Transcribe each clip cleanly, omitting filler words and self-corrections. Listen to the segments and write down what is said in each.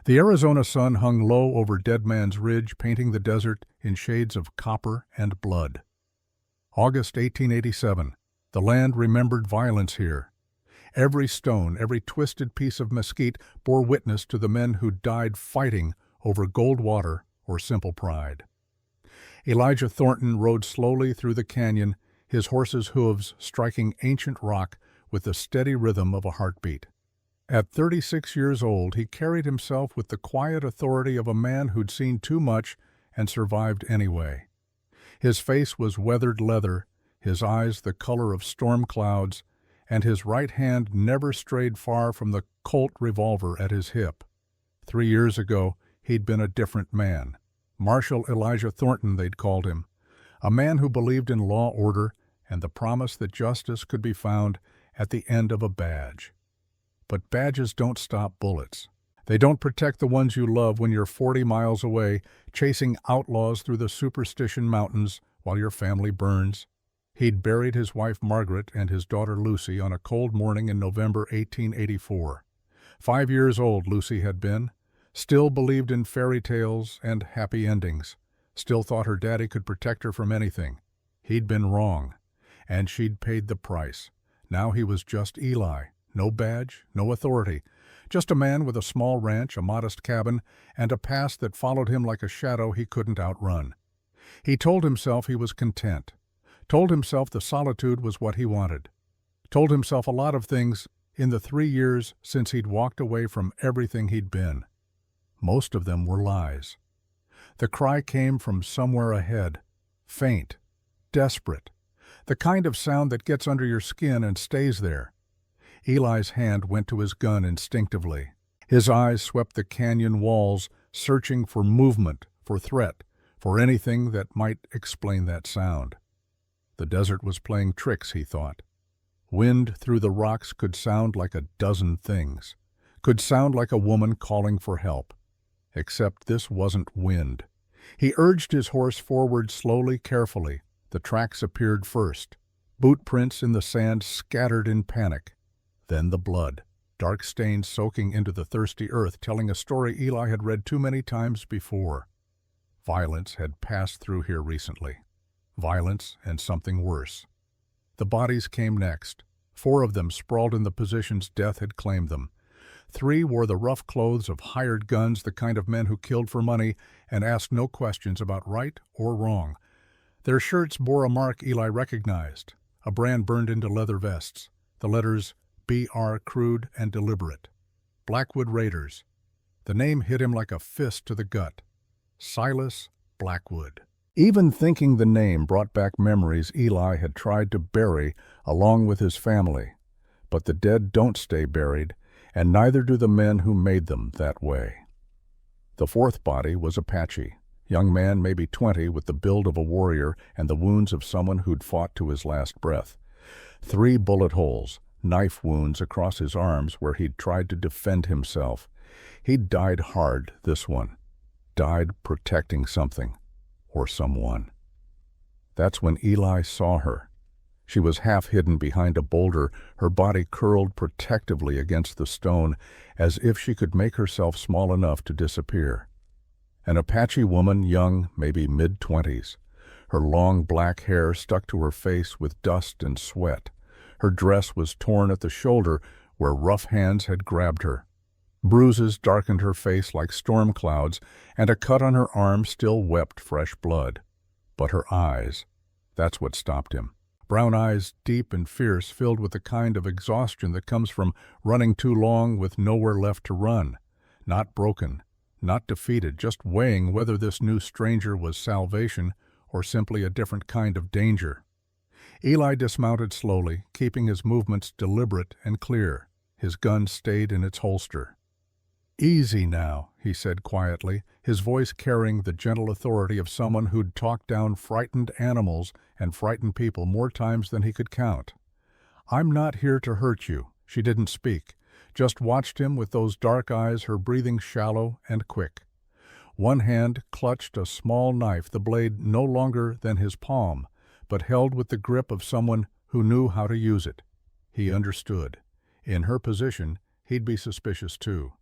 The Arizona sun hung low over Dead Man's Ridge, painting the desert in shades of copper and blood. August 1887. The land remembered violence here. Every stone, every twisted piece of mesquite bore witness to the men who died fighting over gold water or simple pride. Elijah Thornton rode slowly through the canyon, his horse's hooves striking ancient rock with the steady rhythm of a heartbeat. At 36 years old, he carried himself with the quiet authority of a man who'd seen too much and survived anyway. His face was weathered leather, his eyes the color of storm clouds, and his right hand never strayed far from the Colt revolver at his hip. 3 years ago, he'd been a different man. Marshal Elijah Thornton, they'd called him. A man who believed in law, order, and the promise that justice could be found at the end of a badge. But badges don't stop bullets. They don't protect the ones you love when you're 40 miles away, chasing outlaws through the Superstition Mountains while your family burns. He'd buried his wife Margaret and his daughter Lucy on a cold morning in November 1884. 5 years old Lucy had been, still believed in fairy tales and happy endings, still thought her daddy could protect her from anything. He'd been wrong, and she'd paid the price. Now he was just Eli. No badge, no authority, just a man with a small ranch, a modest cabin, and a past that followed him like a shadow he couldn't outrun. He told himself he was content, told himself the solitude was what he wanted, told himself a lot of things in the 3 years since he'd walked away from everything he'd been. Most of them were lies. The cry came from somewhere ahead, faint, desperate, the kind of sound that gets under your skin and stays there. Eli's hand went to his gun instinctively. His eyes swept the canyon walls, searching for movement, for threat, for anything that might explain that sound. The desert was playing tricks, he thought. Wind through the rocks could sound like a dozen things, could sound like a woman calling for help. Except this wasn't wind. He urged his horse forward slowly, carefully. The tracks appeared first. Boot prints in the sand scattered in panic. Then the blood, dark stains soaking into the thirsty earth, telling a story Eli had read too many times before. Violence had passed through here recently. Violence and something worse. The bodies came next. 4 of them sprawled in the positions death had claimed them. 3 wore the rough clothes of hired guns, the kind of men who killed for money and asked no questions about right or wrong. Their shirts bore a mark Eli recognized, a brand burned into leather vests, the letters B.R. crude and deliberate. Blackwood Raiders. The name hit him like a fist to the gut. Silas Blackwood. Even thinking the name brought back memories Eli had tried to bury along with his family. But the dead don't stay buried, and neither do the men who made them that way. The 4th body was Apache, young man maybe 20 with the build of a warrior and the wounds of someone who'd fought to his last breath. 3 bullet holes, knife wounds across his arms where he'd tried to defend himself. He'd died hard, this one. Died protecting something. Or someone. That's when Eli saw her. She was half hidden behind a boulder, her body curled protectively against the stone, as if she could make herself small enough to disappear. An Apache woman, young, maybe mid-20s. Her long black hair stuck to her face with dust and sweat. Her dress was torn at the shoulder where rough hands had grabbed her. Bruises darkened her face like storm clouds, and a cut on her arm still wept fresh blood. But her eyes, that's what stopped him. Brown eyes, deep and fierce, filled with the kind of exhaustion that comes from running too long with nowhere left to run. Not broken, not defeated, just weighing whether this new stranger was salvation or simply a different kind of danger. Eli dismounted slowly, keeping his movements deliberate and clear. His gun stayed in its holster. "Easy now," he said quietly, his voice carrying the gentle authority of someone who'd talked down frightened animals and frightened people more times than he could count. "I'm not here to hurt you." She didn't speak, just watched him with those dark eyes, her breathing shallow and quick. One hand clutched a small knife, the blade no longer than his palm, but held with the grip of someone who knew how to use it. He understood. In her position, he'd be suspicious too.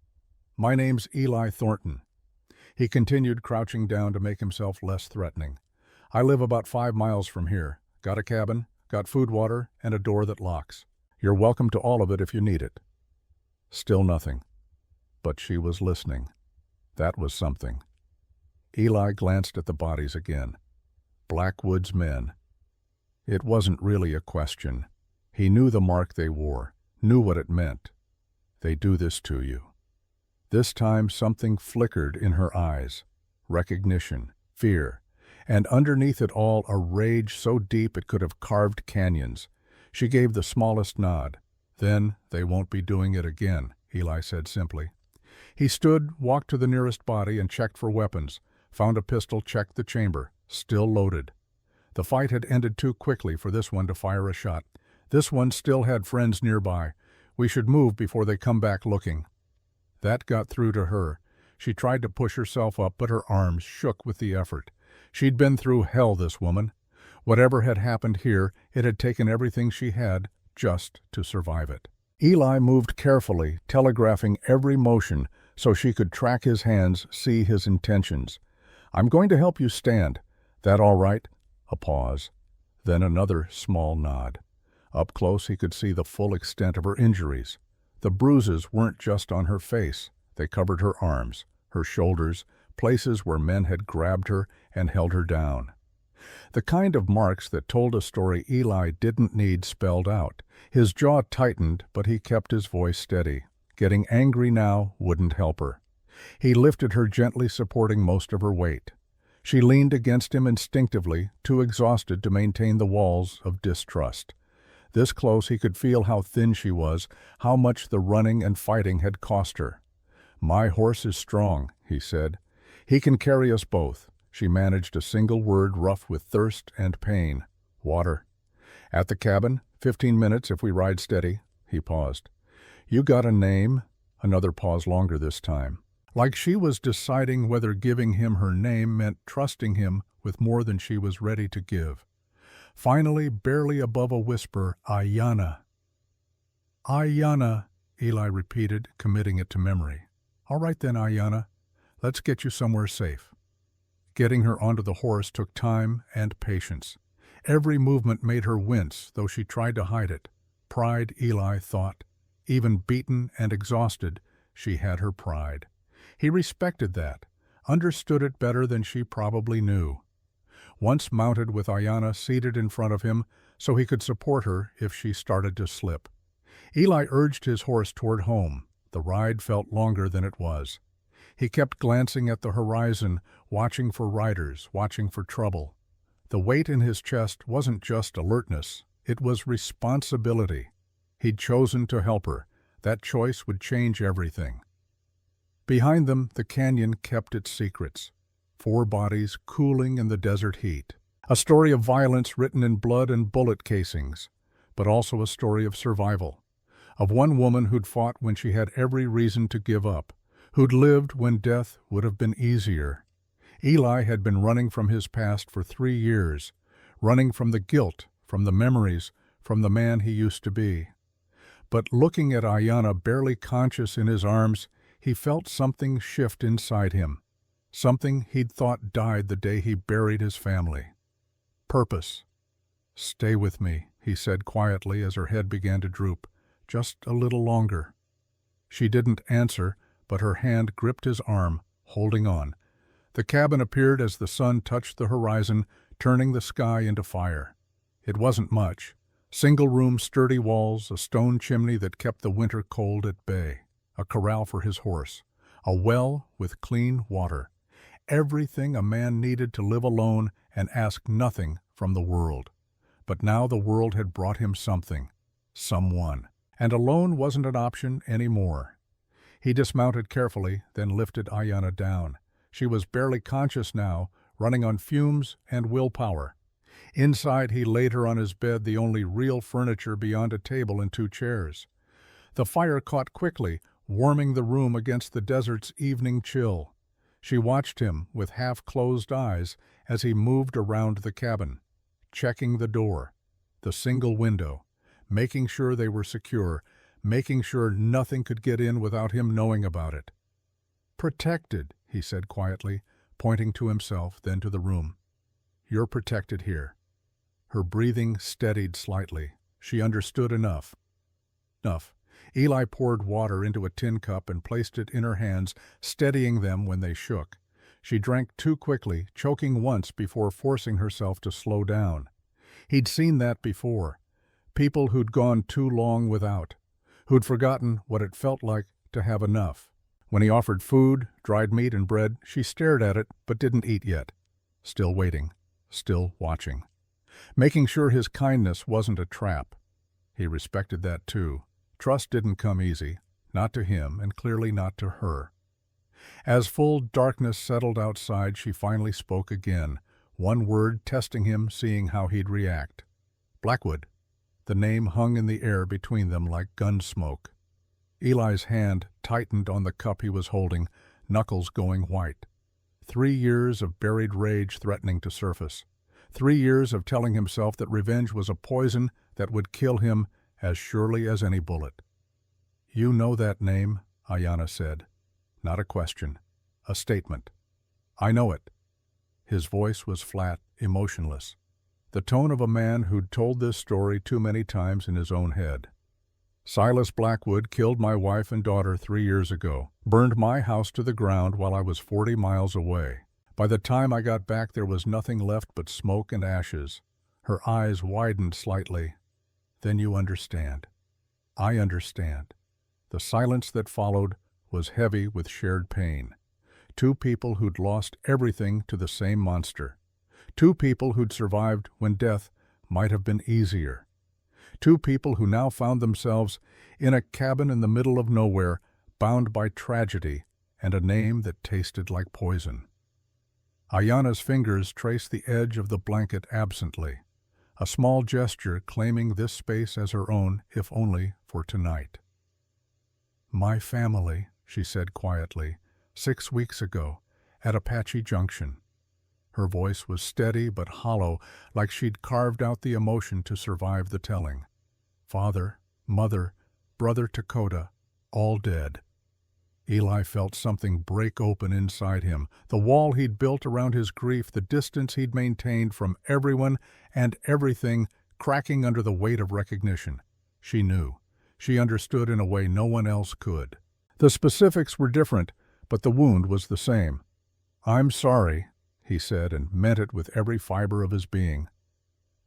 My name's Eli Thornton." He continued, crouching down to make himself less threatening. "I live about 5 miles from here. Got a cabin, got food, water, and a door that locks. You're welcome to all of it if you need it." Still nothing. But she was listening. That was something. Eli glanced at the bodies again. Blackwood's men. It wasn't really a question. He knew the mark they wore, knew what it meant. They do this to you. This time something flickered in her eyes. Recognition, fear, and underneath it all a rage so deep it could have carved canyons. She gave the smallest nod. "Then they won't be doing it again," Eli said simply. He stood, walked to the nearest body and checked for weapons, found a pistol, checked the chamber, still loaded. The fight had ended too quickly for this one to fire a shot. This one still had friends nearby. We should move before they come back looking. That got through to her. She tried to push herself up, but her arms shook with the effort. She'd been through hell, this woman. Whatever had happened here, it had taken everything she had just to survive it. Eli moved carefully, telegraphing every motion so she could track his hands, see his intentions. "I'm going to help you stand. That all right?" A pause. Then another small nod. Up close he could see the full extent of her injuries. The bruises weren't just on her face. They covered her arms, her shoulders, places where men had grabbed her and held her down. The kind of marks that told a story Eli didn't need spelled out. His jaw tightened, but he kept his voice steady. Getting angry now wouldn't help her. He lifted her gently, supporting most of her weight. She leaned against him instinctively, too exhausted to maintain the walls of distrust. This close he could feel how thin she was, how much the running and fighting had cost her. "My horse is strong," he said. "He can carry us both." She managed a single word rough with thirst and pain. "Water." "At the cabin, 15 minutes if we ride steady." He paused. "You got a name?" Another pause, longer this time. Like she was deciding whether giving him her name meant trusting him with more than she was ready to give. Finally, barely above a whisper, "Ayanna." "Ayanna," Eli repeated, committing it to memory. "All right then, Ayanna. Let's get you somewhere safe." Getting her onto the horse took time and patience. Every movement made her wince, though she tried to hide it. Pride, Eli thought. Even beaten and exhausted, she had her pride. He respected that, understood it better than she probably knew. Once mounted with Ayanna seated in front of him so he could support her if she started to slip. Eli urged his horse toward home. The ride felt longer than it was. He kept glancing at the horizon, watching for riders, watching for trouble. The weight in his chest wasn't just alertness, it was responsibility. He'd chosen to help her. That choice would change everything. Behind them, the canyon kept its secrets. 4 bodies cooling in the desert heat. A story of violence written in blood and bullet casings, but also a story of survival. Of one woman who'd fought when she had every reason to give up, who'd lived when death would have been easier. Eli had been running from his past for 3 years, running from the guilt, from the memories, from the man he used to be. But looking at Ayanna barely conscious in his arms, he felt something shift inside him, something he'd thought died the day he buried his family. Purpose. "Stay with me," he said quietly as her head began to droop. "Just a little longer." She didn't answer, but her hand gripped his arm, holding on. The cabin appeared as the sun touched the horizon, turning the sky into fire. It wasn't much. Single-room, sturdy walls, a stone chimney that kept the winter cold at bay, a corral for his horse, a well with clean water. Everything a man needed to live alone and ask nothing from the world. But now the world had brought him something, someone, and alone wasn't an option anymore. He dismounted carefully, then lifted Ayanna down. She was barely conscious now, running on fumes and willpower. Inside, he laid her on his bed, the only real furniture beyond a table and 2 chairs. The fire caught quickly, warming the room against the desert's evening chill. She watched him with half-closed eyes as he moved around the cabin, checking the door, the single window, making sure they were secure, making sure nothing could get in without him knowing about it. protected," he said quietly, pointing to himself, then to the room. "You're protected here." Her breathing steadied slightly. She understood enough. Enough. Eli poured water into a tin cup and placed it in her hands, steadying them when they shook. She drank too quickly, choking once before forcing herself to slow down. He'd seen that before. People who'd gone too long without, who'd forgotten what it felt like to have enough. When he offered food, dried meat and bread, she stared at it but didn't eat yet. Still waiting, still watching. Making sure his kindness wasn't a trap. He respected that too. Trust didn't come easy, not to him and clearly not to her. As full darkness settled outside, she finally spoke again, one word testing him, seeing how he'd react. "Blackwood." The name hung in the air between them like gun smoke. Eli's hand tightened on the cup he was holding, knuckles going white. 3 years of buried rage threatening to surface. 3 years of telling himself that revenge was a poison that would kill him as surely as any bullet. "You know that name," Ayanna said. Not a question, a statement. "I know it." His voice was flat, emotionless. The tone of a man who'd told this story too many times in his own head. "Silas Blackwood killed my wife and daughter 3 years ago, burned my house to the ground while I was 40 miles away. By the time I got back there was nothing left but smoke and ashes." Her eyes widened slightly. "Then you understand." "I understand." The silence that followed was heavy with shared pain. Two people who'd lost everything to the same monster. Two people who'd survived when death might have been easier. Two people who now found themselves in a cabin in the middle of nowhere, bound by tragedy and a name that tasted like poison. Ayanna's fingers traced the edge of the blanket absently, a small gesture claiming this space as her own, if only for tonight. "My family," she said quietly, 6 weeks ago, at Apache Junction." Her voice was steady but hollow, like she'd carved out the emotion to survive the telling. "Father, mother, brother Dakota, all dead." Eli felt something break open inside him, the wall he'd built around his grief, the distance he'd maintained from everyone and everything cracking under the weight of recognition. She knew. She understood in a way no one else could. The specifics were different, but the wound was the same. "I'm sorry," he said, and meant it with every fiber of his being.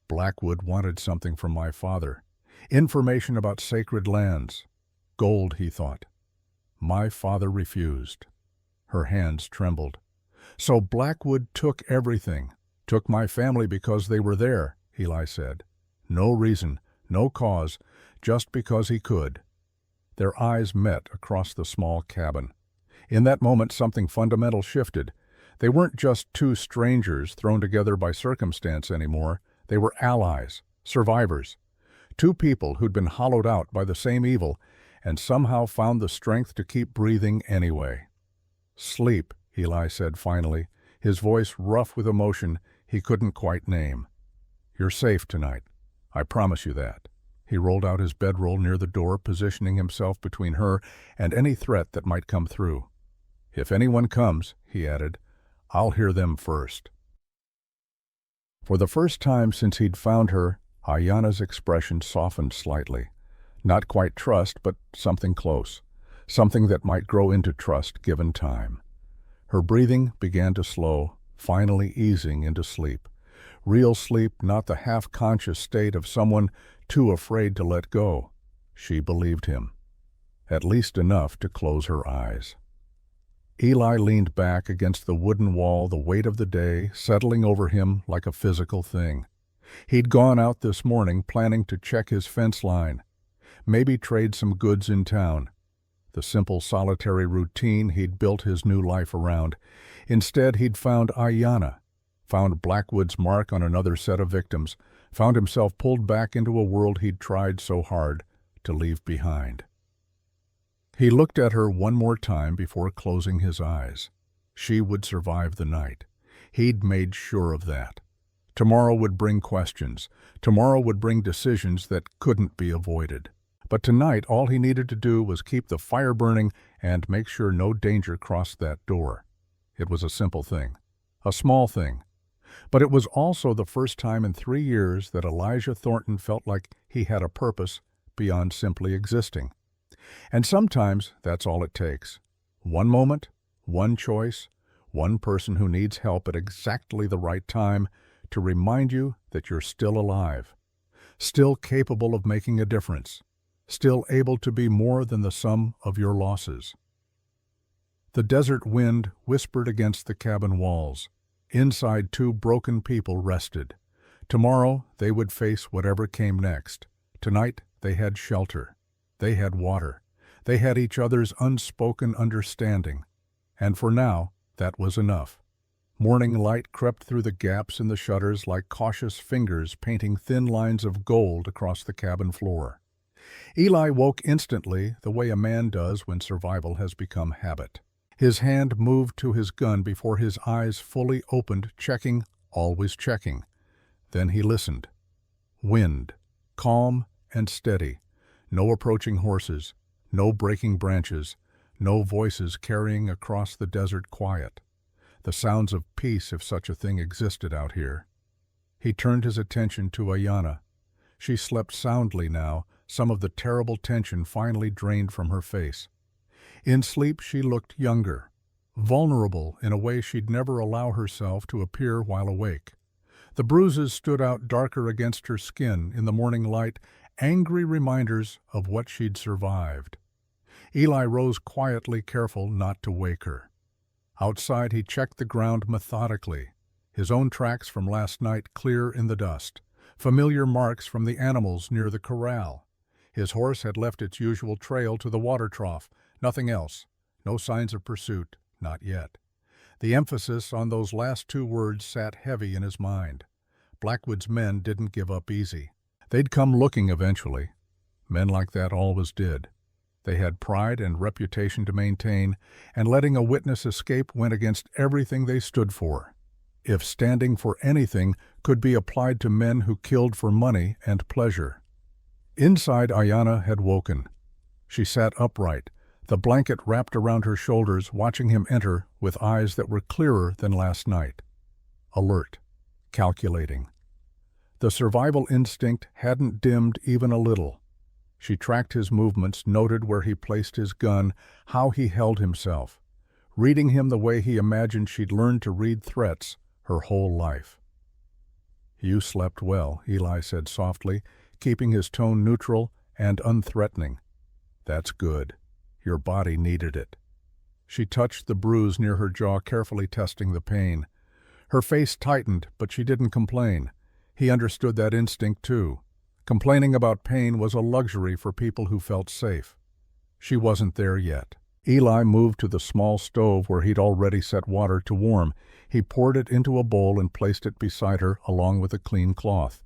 "Blackwood wanted something from my father. Information about sacred lands. Gold, he thought. My father refused." Her hands trembled. "So Blackwood took everything, took my family because they were there," Eli said. "No reason, no cause, just because he could." Their eyes met across the small cabin. In that moment something fundamental shifted. They weren't just two strangers thrown together by circumstance anymore. They were allies, survivors. Two people who'd been hollowed out by the same evil and somehow found the strength to keep breathing anyway. "Sleep," Eli said finally, his voice rough with emotion he couldn't quite name. "You're safe tonight. I promise you that." He rolled out his bedroll near the door, positioning himself between her and any threat that might come through. "If anyone comes," he added, "I'll hear them first." For the first time since he'd found her, Ayanna's expression softened slightly. Not quite trust, but something close. Something that might grow into trust given time. Her breathing began to slow, finally easing into sleep. Real sleep, not the half-conscious state of someone too afraid to let go. She believed him. At least enough to close her eyes. Eli leaned back against the wooden wall, the weight of the day settling over him like a physical thing. He'd gone out this morning planning to check his fence line, maybe trade some goods in town. The simple solitary routine he'd built his new life around. Instead, he'd found Ayanna, found Blackwood's mark on another set of victims, found himself pulled back into a world he'd tried so hard to leave behind. He looked at her one more time before closing his eyes. She would survive the night. He'd made sure of that. Tomorrow would bring questions. Tomorrow would bring decisions that couldn't be avoided. But tonight all he needed to do was keep the fire burning and make sure no danger crossed that door. It was a simple thing, a small thing. But it was also the first time in 3 years that Elijah Thornton felt like he had a purpose beyond simply existing. And sometimes that's all it takes. One moment, one choice, one person who needs help at exactly the right time to remind you that you're still alive, still capable of making a difference, still able to be more than the sum of your losses. The desert wind whispered against the cabin walls. Inside, 2 broken people rested. Tomorrow they would face whatever came next. Tonight they had shelter. They had water. They had each other's unspoken understanding. And for now, that was enough. Morning light crept through the gaps in the shutters like cautious fingers painting thin lines of gold across the cabin floor. Eli woke instantly, the way a man does when survival has become habit. His hand moved to his gun before his eyes fully opened, checking, always checking. Then he listened. Wind, calm and steady. No approaching horses, no breaking branches, no voices carrying across the desert quiet. The sounds of peace, if such a thing existed out here. He turned his attention to Ayanna. She slept soundly now, some of the terrible tension finally drained from her face. In sleep she looked younger, vulnerable in a way she'd never allow herself to appear while awake. The bruises stood out darker against her skin in the morning light, angry reminders of what she'd survived. Eli rose quietly, careful not to wake her. Outside he checked the ground methodically, his own tracks from last night clear in the dust, familiar marks from the animals near the corral. His horse had left its usual trail to the water trough, nothing else, no signs of pursuit, not yet. The emphasis on those last 2 words sat heavy in his mind. Blackwood's men didn't give up easy. They'd come looking eventually. Men like that always did. They had pride and reputation to maintain, and letting a witness escape went against everything they stood for. If standing for anything could be applied to men who killed for money and pleasure. Inside, Ayanna had woken. She sat upright, the blanket wrapped around her shoulders, watching him enter with eyes that were clearer than last night. Alert, calculating. The survival instinct hadn't dimmed even a little. She tracked his movements, noted where he placed his gun, how he held himself, reading him the way he imagined she'd learned to read threats her whole life. "You slept well," Eli said softly, keeping his tone neutral and unthreatening. "That's good. Your body needed it." She touched the bruise near her jaw, carefully testing the pain. Her face tightened, but she didn't complain. He understood that instinct too. Complaining about pain was a luxury for people who felt safe. She wasn't there yet. Eli moved to the small stove where he'd already set water to warm. He poured it into a bowl and placed it beside her along with a clean cloth.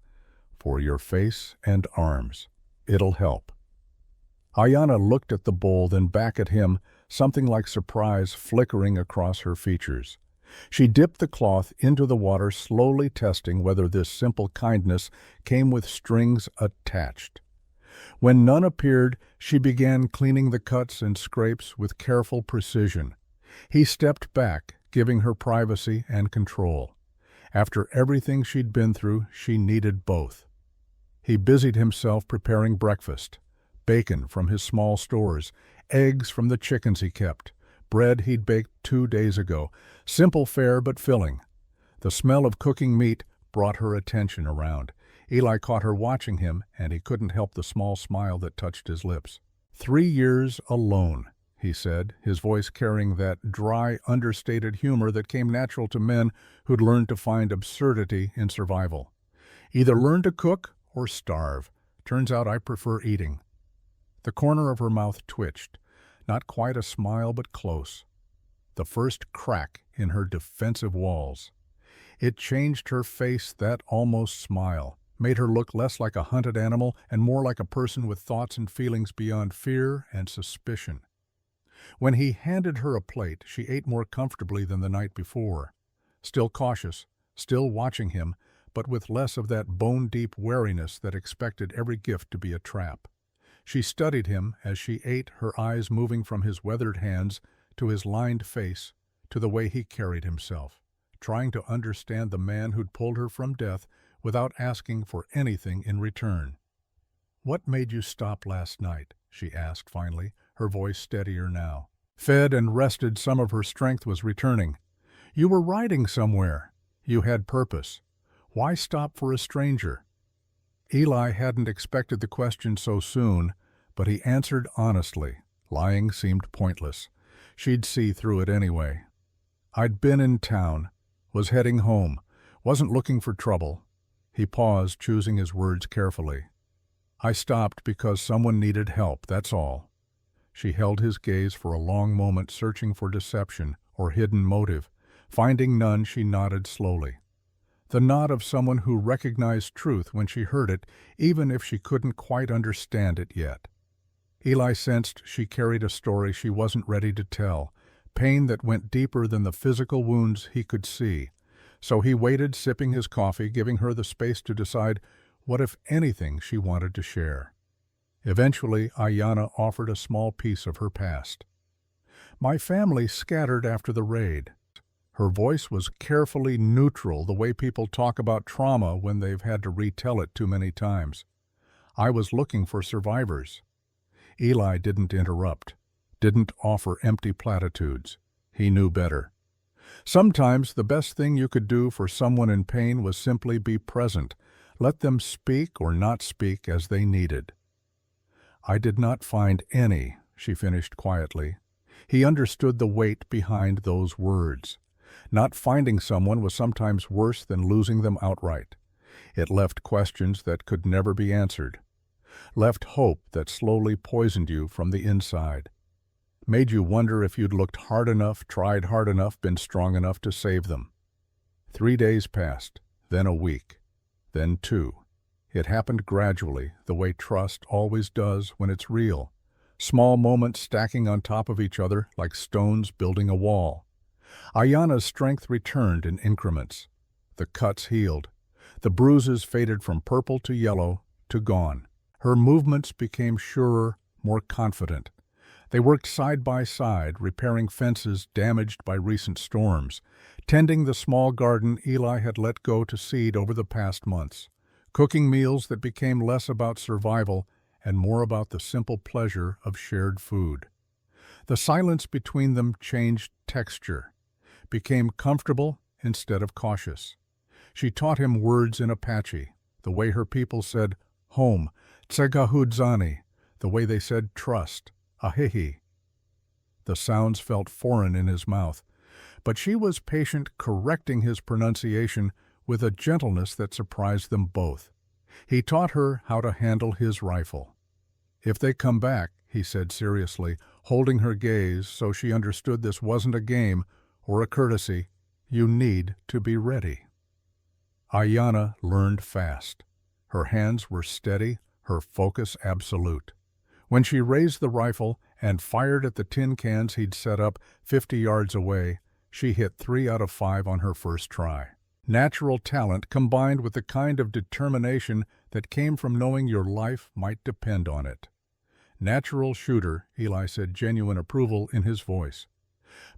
"For your face and arms. It'll help." Ayanna looked at the bowl, then back at him, something like surprise flickering across her features. She dipped the cloth into the water, slowly testing whether this simple kindness came with strings attached. When none appeared, she began cleaning the cuts and scrapes with careful precision. He stepped back, giving her privacy and control. After everything she'd been through, she needed both. He busied himself preparing breakfast. Bacon from his small stores, eggs from the chickens he kept, bread he'd baked 2 days ago. Simple fare but filling. The smell of cooking meat brought her attention around. Eli caught her watching him, and he couldn't help the small smile that touched his lips. 3 years alone, he said, his voice carrying that dry, understated humor that came natural to men who'd learned to find absurdity in survival. Either learn to cook or starve. Turns out I prefer eating. The corner of her mouth twitched. Not quite a smile, but close. The first crack in her defensive walls. It changed her face, that almost smile, made her look less like a hunted animal and more like a person with thoughts and feelings beyond fear and suspicion. When he handed her a plate, she ate more comfortably than the night before. Still cautious, still watching him, but with less of that bone-deep wariness that expected every gift to be a trap. She studied him as she ate, her eyes moving from his weathered hands to his lined face to the way he carried himself, trying to understand the man who'd pulled her from death without asking for anything in return. "What made you stop last night?" she asked finally, her voice steadier now. Fed and rested, some of her strength was returning. "You were riding somewhere. You had purpose. Why stop for a stranger?" Eli hadn't expected the question so soon, but he answered honestly. Lying seemed pointless. She'd see through it anyway. "I'd been in town, was heading home, wasn't looking for trouble." He paused, choosing his words carefully. "I stopped because someone needed help, that's all." She held his gaze for a long moment, searching for deception or hidden motive. Finding none, she nodded slowly. The nod of someone who recognized truth when she heard it, even if she couldn't quite understand it yet. Eli sensed she carried a story she wasn't ready to tell, pain that went deeper than the physical wounds he could see. So he waited, sipping his coffee, giving her the space to decide what, if anything, she wanted to share. Eventually, Ayanna offered a small piece of her past. "My family scattered after the raid." Her voice was carefully neutral, the way people talk about trauma when they've had to retell it too many times. "I was looking for survivors." Eli didn't interrupt, didn't offer empty platitudes. He knew better. Sometimes the best thing you could do for someone in pain was simply be present, let them speak or not speak as they needed. "I did not find any," she finished quietly. He understood the weight behind those words. Not finding someone was sometimes worse than losing them outright. It left questions that could never be answered. Left hope that slowly poisoned you from the inside. Made you wonder if you'd looked hard enough, tried hard enough, been strong enough to save them. 3 days passed, then a week, then 2. It happened gradually, the way trust always does when it's real. Small moments stacking on top of each other like stones building a wall. Ayanna's strength returned in increments. The cuts healed. The bruises faded from purple to yellow to gone. Her movements became surer, more confident. They worked side by side, repairing fences damaged by recent storms, tending the small garden Eli had let go to seed over the past months, cooking meals that became less about survival and more about the simple pleasure of shared food. The silence between them changed texture, became comfortable instead of cautious. She taught him words in Apache, the way her people said home, tsegahudzani, the way they said trust, ahihi. The sounds felt foreign in his mouth, but she was patient, correcting his pronunciation with a gentleness that surprised them both. He taught her how to handle his rifle. "If they come back," he said seriously, holding her gaze so she understood this wasn't a game or a courtesy, "you need to be ready." Ayanna learned fast. Her hands were steady, her focus absolute. When she raised the rifle and fired at the tin cans he'd set up 50 yards away, she hit 3 out of 5 on her first try. Natural talent combined with the kind of determination that came from knowing your life might depend on it. "Natural shooter," Eli said, genuine approval in his voice.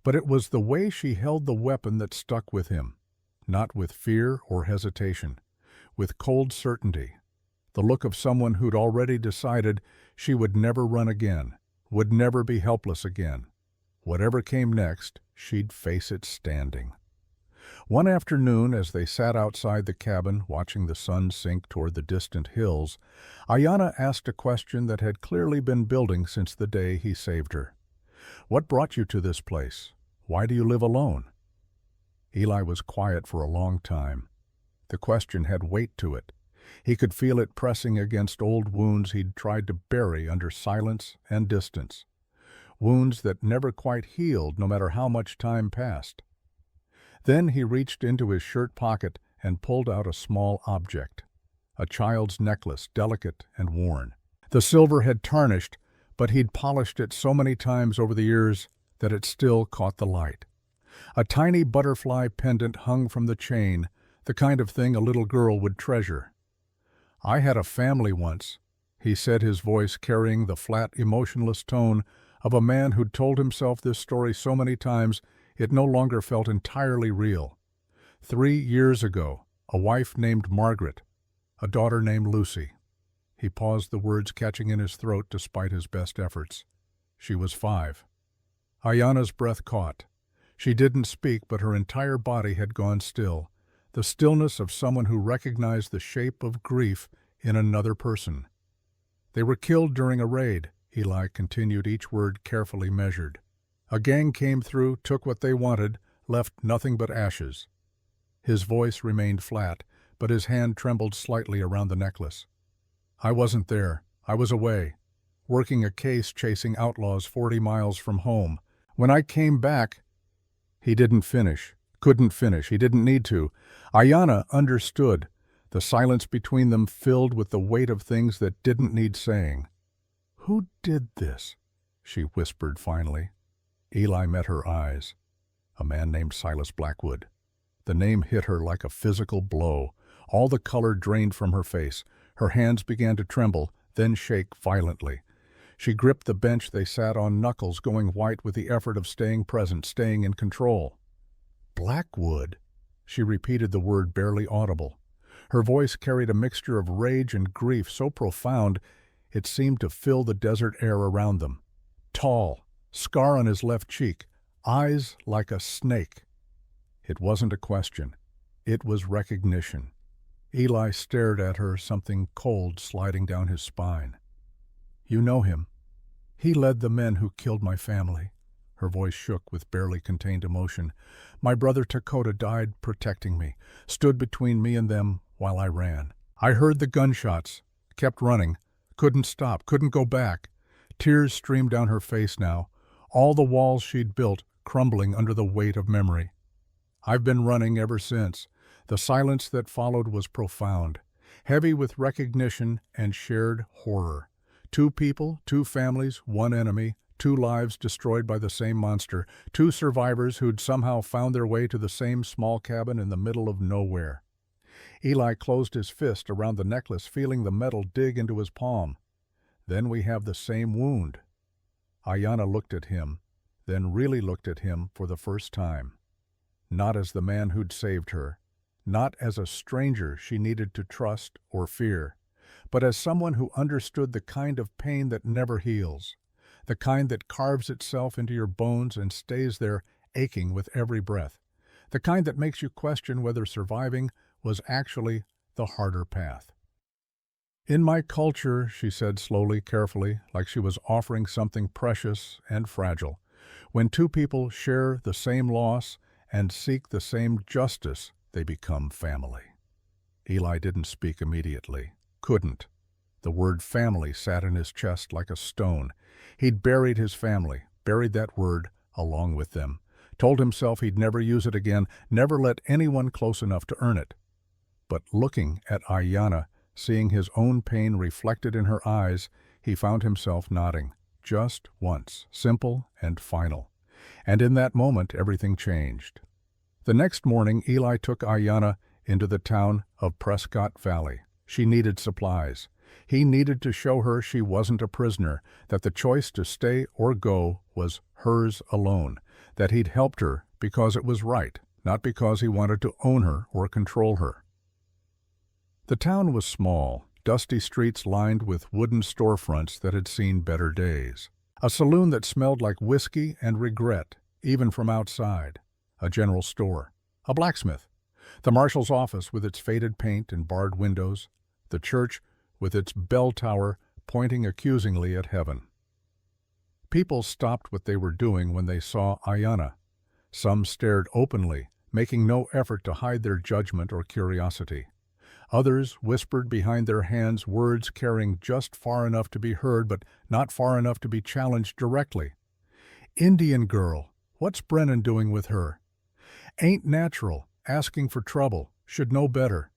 But it was the way she held the weapon that stuck with him, not with fear or hesitation, with cold certainty, the look of someone who'd already decided she would never run again, would never be helpless again. Whatever came next, she'd face it standing. One afternoon, as they sat outside the cabin watching the sun sink toward the distant hills, Ayanna asked a question that had clearly been building since the day he saved her. "What brought you to this place? Why do you live alone?" Eli was quiet for a long time. The question had weight to it. He could feel it pressing against old wounds he'd tried to bury under silence and distance. Wounds that never quite healed no matter how much time passed. Then he reached into his shirt pocket and pulled out a small object. A child's necklace, delicate and worn. The silver had tarnished, but he'd polished it so many times over the years that it still caught the light. A tiny butterfly pendant hung from the chain, the kind of thing a little girl would treasure. "I had a family once." he said, his voice carrying the flat, emotionless tone of a man who'd told himself this story so many times it no longer felt entirely real. 3 years ago, a wife named Margaret, a daughter named Lucy. He paused, the words catching in his throat despite his best efforts. She was 5. Ayanna's breath caught. She didn't speak, but her entire body had gone still, the stillness of someone who recognized the shape of grief in another person. They were killed during a raid, Eli continued, each word carefully measured. A gang came through, took what they wanted, left nothing but ashes. His voice remained flat, but his hand trembled slightly around the necklace. I wasn't there. I was away, working a case chasing outlaws 40 miles from home. When I came back, he didn't finish, couldn't finish, he didn't need to. Ayanna understood, the silence between them filled with the weight of things that didn't need saying. Who did this? She whispered finally. Eli met her eyes. A man named Silas Blackwood. The name hit her like a physical blow. All the color drained from her face. Her hands began to tremble, then shake violently. She gripped the bench they sat on, knuckles going white with the effort of staying present, staying in control. Blackwood? She repeated the word, barely audible. Her voice carried a mixture of rage and grief so profound it seemed to fill the desert air around them. Tall, scar on his left cheek, eyes like a snake. It wasn't a question. It was recognition. Eli stared at her, something cold sliding down his spine. You know him. He led the men who killed my family. Her voice shook with barely contained emotion. My brother Dakota died protecting me, stood between me and them while I ran. I heard the gunshots, kept running, couldn't stop, couldn't go back. Tears streamed down her face now, all the walls she'd built crumbling under the weight of memory. I've been running ever since. The silence that followed was profound, heavy with recognition and shared horror. 2 people, 2 families, 1 enemy, 2 lives destroyed by the same monster, 2 survivors who'd somehow found their way to the same small cabin in the middle of nowhere. Eli closed his fist around the necklace, feeling the metal dig into his palm. Then we have the same wound. Ayanna looked at him, then really looked at him for the first time. Not as the man who'd saved her, not as a stranger she needed to trust or fear, but as someone who understood the kind of pain that never heals, the kind that carves itself into your bones and stays there aching with every breath, the kind that makes you question whether surviving was actually the harder path. In my culture, she said slowly, carefully, like she was offering something precious and fragile, when 2 people share the same loss and seek the same justice, they become family. Eli didn't speak immediately. Couldn't. The word family sat in his chest like a stone. He'd buried his family, buried that word along with them, told himself he'd never use it again, never let anyone close enough to earn it. But looking at Ayanna, seeing his own pain reflected in her eyes, he found himself nodding, just once, simple and final. And in that moment, everything changed. The next morning, Eli took Ayanna into the town of Prescott Valley. She needed supplies. He needed to show her she wasn't a prisoner, that the choice to stay or go was hers alone, that he'd helped her because it was right, not because he wanted to own her or control her. The town was small, dusty streets lined with wooden storefronts that had seen better days. A saloon that smelled like whiskey and regret, even from outside. A general store. A blacksmith. The marshal's office with its faded paint and barred windows. The church with its bell tower pointing accusingly at heaven. People stopped what they were doing when they saw Ayanna. Some stared openly, making no effort to hide their judgment or curiosity. Others whispered behind their hands, words carrying just far enough to be heard but not far enough to be challenged directly. Indian girl, what's Brennan doing with her? Ain't natural, asking for trouble, should know better.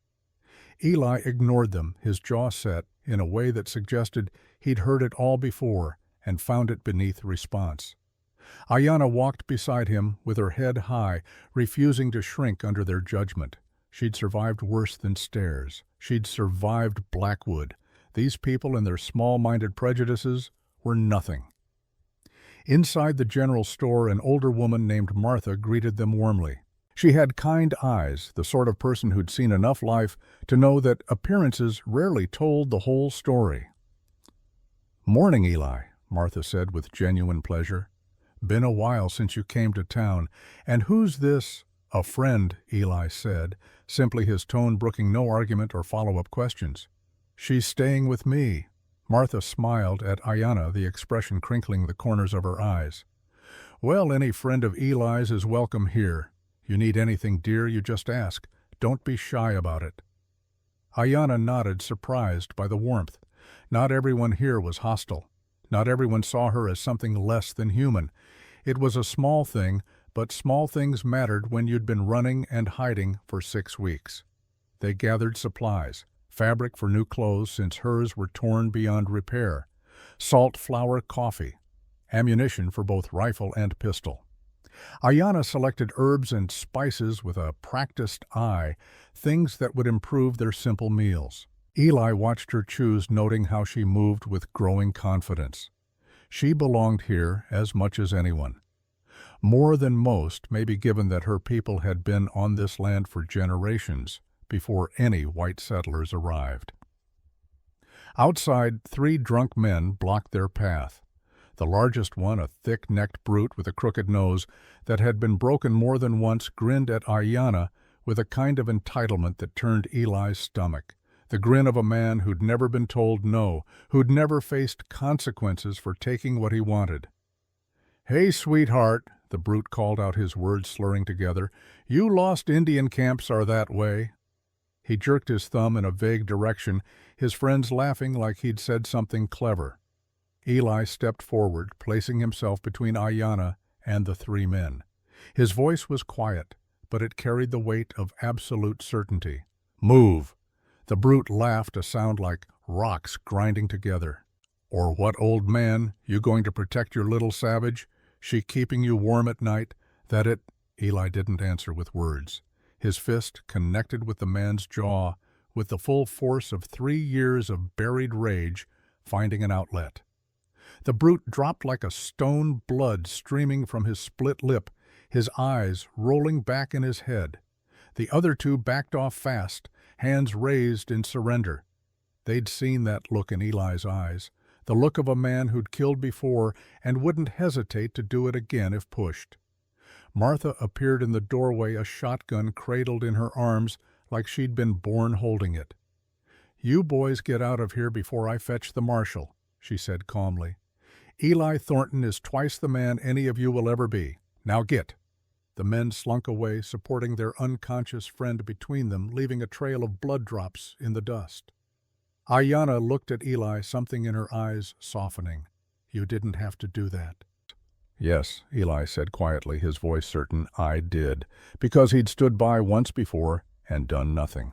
Eli ignored them, his jaw set, in a way that suggested he'd heard it all before and found it beneath response. Ayanna walked beside him with her head high, refusing to shrink under their judgment. She'd survived worse than stares. She'd survived Blackwood, These people and their small-minded prejudices were nothing. Inside the general store, an older woman named Martha greeted them warmly. She had kind eyes, the sort of person who'd seen enough life to know that appearances rarely told the whole story. "Morning, Eli," Martha said with genuine pleasure. "Been a while since you came to town. And who's this?" "A friend," Eli said, simply, his tone brooking no argument or follow-up questions. "She's staying with me." Martha smiled at Ayanna, the expression crinkling the corners of her eyes. "Well, any friend of Eli's is welcome here. You need anything, dear, you just ask. Don't be shy about it." Ayanna nodded, surprised by the warmth. Not everyone here was hostile. Not everyone saw her as something less than human. It was a small thing, but small things mattered when you'd been running and hiding for 6 weeks. They gathered supplies, fabric for new clothes since hers were torn beyond repair, salt, flour, coffee, ammunition for both rifle and pistol. Ayanna selected herbs and spices with a practiced eye, things that would improve their simple meals. Eli watched her choose, noting how she moved with growing confidence. She belonged here as much as anyone. More than most, maybe, given that her people had been on this land for generations before any white settlers arrived. Outside, 3 drunk men blocked their path. The largest one, a thick-necked brute with a crooked nose that had been broken more than once, grinned at Ayanna with a kind of entitlement that turned Eli's stomach. The grin of a man who'd never been told no, who'd never faced consequences for taking what he wanted. "Hey, sweetheart," the brute called out, his words slurring together. "You lost Indian camps are that way." He jerked his thumb in a vague direction, his friends laughing like he'd said something clever. Eli stepped forward, placing himself between Ayanna and the 3 men. His voice was quiet, but it carried the weight of absolute certainty. "Move!" The brute laughed, a sound like rocks grinding together. "Or what, old man? You going to protect your little savage? She keeping you warm at night? That it?" Eli didn't answer with words. His fist connected with the man's jaw, with the full force of 3 years of buried rage finding an outlet. The brute dropped like a stone, blood streaming from his split lip, his eyes rolling back in his head. The other 2 backed off fast, hands raised in surrender. They'd seen that look in Eli's eyes, the look of a man who'd killed before and wouldn't hesitate to do it again if pushed. Martha appeared in the doorway, a shotgun cradled in her arms like she'd been born holding it. "You boys get out of here before I fetch the marshal," she said calmly. "Eli Thornton is twice the man any of you will ever be. Now get." The men slunk away, supporting their unconscious friend between them, leaving a trail of blood drops in the dust. Ayanna looked at Eli, something in her eyes softening. "You didn't have to do that." "Yes," Eli said quietly, his voice certain. "I did, because he'd stood by once before and done nothing.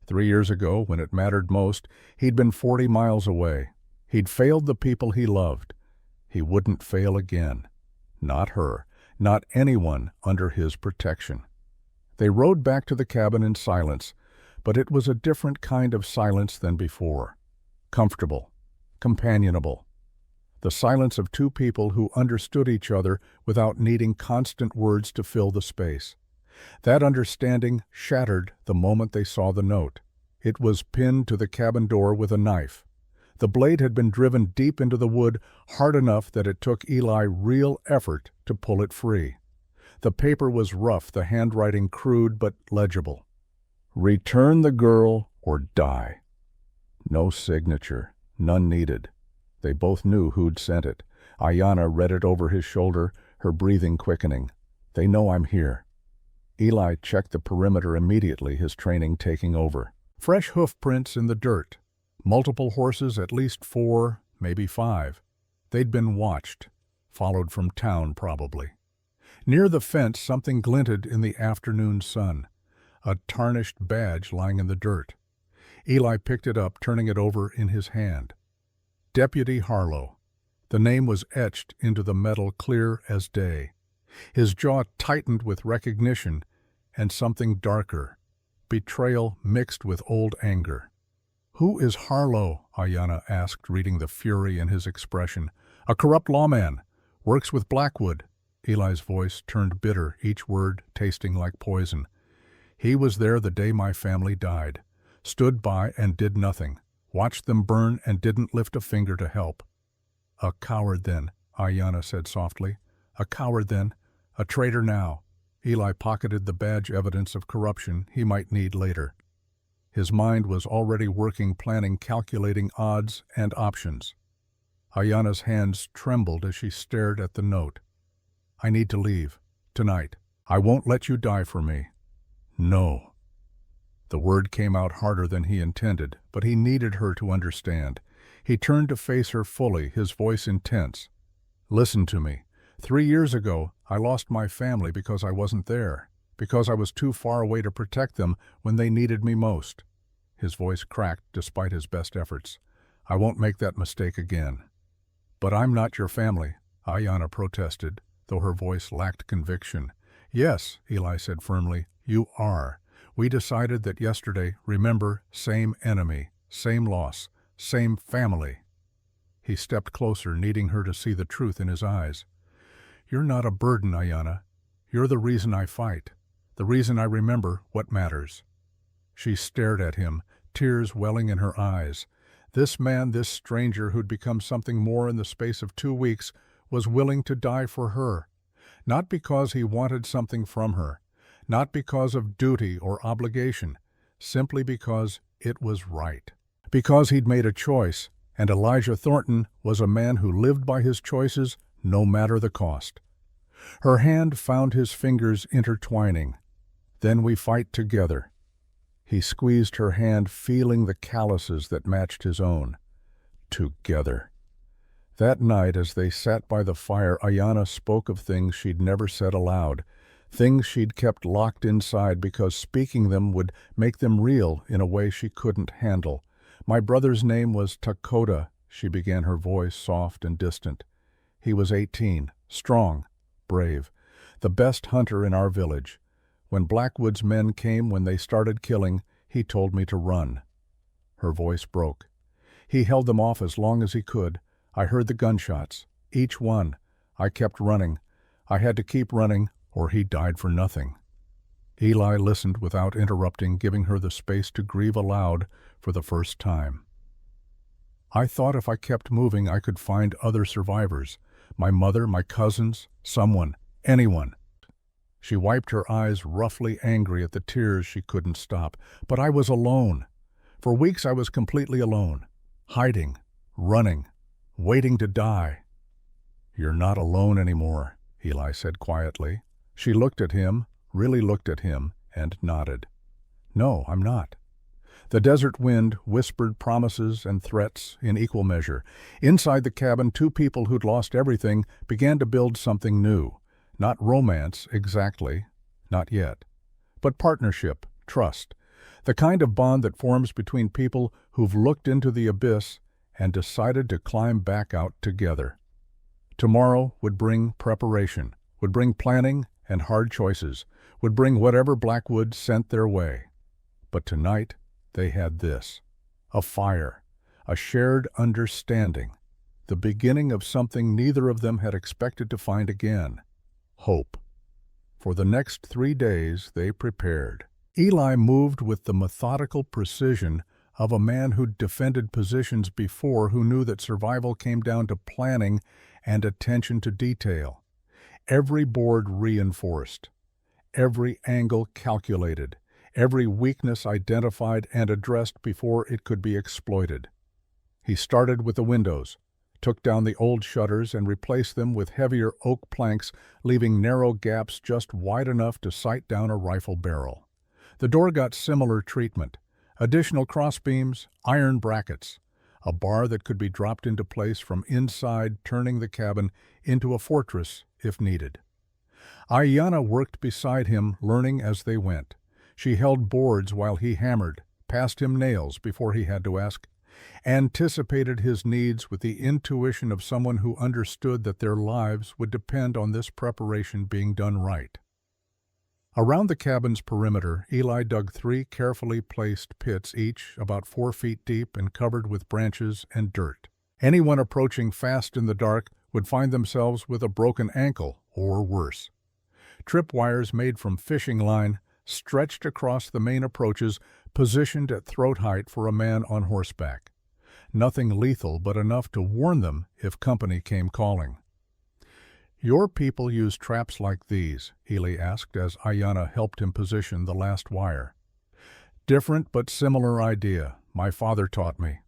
3 years ago, when it mattered most, he'd been 40 miles away. He'd failed the people he loved. He wouldn't fail again. Not her, not anyone under his protection." They rode back to the cabin in silence, but it was a different kind of silence than before. Comfortable, companionable. The silence of 2 people who understood each other without needing constant words to fill the space. That understanding shattered the moment they saw the note. It was pinned to the cabin door with a knife. The blade had been driven deep into the wood, hard enough that it took Eli real effort to pull it free. The paper was rough, the handwriting crude but legible. "Return the girl or die." No signature, none needed. They both knew who'd sent it. Ayanna read it over his shoulder, her breathing quickening. "They know I'm here." Eli checked the perimeter immediately, his training taking over. Fresh hoof prints in the dirt. Multiple horses, at least 4, maybe 5. They'd been watched, followed from town probably. Near the fence, something glinted in the afternoon sun. A tarnished badge lying in the dirt. Eli picked it up, turning it over in his hand. Deputy Harlow. The name was etched into the metal, clear as day. His jaw tightened with recognition and something darker, betrayal mixed with old anger. "Who is Harlow?" Ayanna asked, reading the fury in his expression. "A corrupt lawman. Works with Blackwood." Eli's voice turned bitter, each word tasting like poison. "He was there the day my family died. Stood by and did nothing. Watched them burn and didn't lift a finger to help." "A coward then," Ayanna said softly. "A coward then. A traitor now." Eli pocketed the badge evidence of corruption he might need later. His mind was already working, planning, calculating odds and options. Ayanna's hands trembled as she stared at the note. "I need to leave. Tonight. I won't let you die for me." "No." The word came out harder than he intended, but he needed her to understand. He turned to face her fully, his voice intense. "Listen to me. 3 years ago, I lost my family because I wasn't there, because I was too far away to protect them when they needed me most." His voice cracked despite his best efforts. "I won't make that mistake again." "But I'm not your family," Ayanna protested, though her voice lacked conviction. "Yes," Eli said firmly, "you are. We decided that yesterday. Remember, same enemy, same loss, same family." He stepped closer, needing her to see the truth in his eyes. "You're not a burden, Ayanna. You're the reason I fight, the reason I remember what matters." She stared at him, tears welling in her eyes. This man, this stranger who'd become something more in the space of 2 weeks, was willing to die for her. Not because he wanted something from her, not because of duty or obligation, simply because it was right. Because he'd made a choice, and Elijah Thornton was a man who lived by his choices no matter the cost. Her hand found his fingers intertwining. "Then we fight together." He squeezed her hand, feeling the calluses that matched his own. Together. That night, as they sat by the fire, Ayanna spoke of things she'd never said aloud, things she'd kept locked inside because speaking them would make them real in a way she couldn't handle. "My brother's name was Dakota," she began, her voice soft and distant. "He was 18, strong, brave, the best hunter in our village. When Blackwood's men came, when they started killing, he told me to run." Her voice broke. "He held them off as long as he could. I heard the gunshots, each one. I kept running. I had to keep running, or he died for nothing." Eli listened without interrupting, giving her the space to grieve aloud for the first time. "I thought if I kept moving I could find other survivors. My mother, my cousins, someone, anyone." She wiped her eyes, roughly angry at the tears she couldn't stop. "But I was alone. For weeks I was completely alone. Hiding, running, waiting to die." "You're not alone anymore," Eli said quietly. She looked at him, really looked at him, and nodded. "No, I'm not." The desert wind whispered promises and threats in equal measure. Inside the cabin, 2 people who'd lost everything began to build something new. Not romance, exactly, not yet, but partnership, trust, the kind of bond that forms between people who've looked into the abyss and decided to climb back out together. Tomorrow would bring preparation, would bring planning and hard choices, would bring whatever Blackwood sent their way. But tonight they had this, a fire, a shared understanding, the beginning of something neither of them had expected to find again. Hope. For the next 3 days they prepared. Eli moved with the methodical precision of a man who'd defended positions before, who knew that survival came down to planning and attention to detail. Every board reinforced, every angle calculated, every weakness identified and addressed before it could be exploited. He started with the windows, took down the old shutters and replaced them with heavier oak planks, leaving narrow gaps just wide enough to sight down a rifle barrel. The door got similar treatment, additional crossbeams, iron brackets, a bar that could be dropped into place from inside, turning the cabin into a fortress if needed. Ayanna worked beside him, learning as they went. She held boards while he hammered, passed him nails before he had to ask, anticipated his needs with the intuition of someone who understood that their lives would depend on this preparation being done right. Around the cabin's perimeter, Eli dug 3 carefully placed pits, each about 4 feet deep and covered with branches and dirt. Anyone approaching fast in the dark would find themselves with a broken ankle or worse. Tripwires made from fishing line stretched across the main approaches, positioned at throat height for a man on horseback. Nothing lethal, but enough to warn them if company came calling. "Your people use traps like these?" Eli asked as Ayanna helped him position the last wire. "Different but similar idea. My father taught me."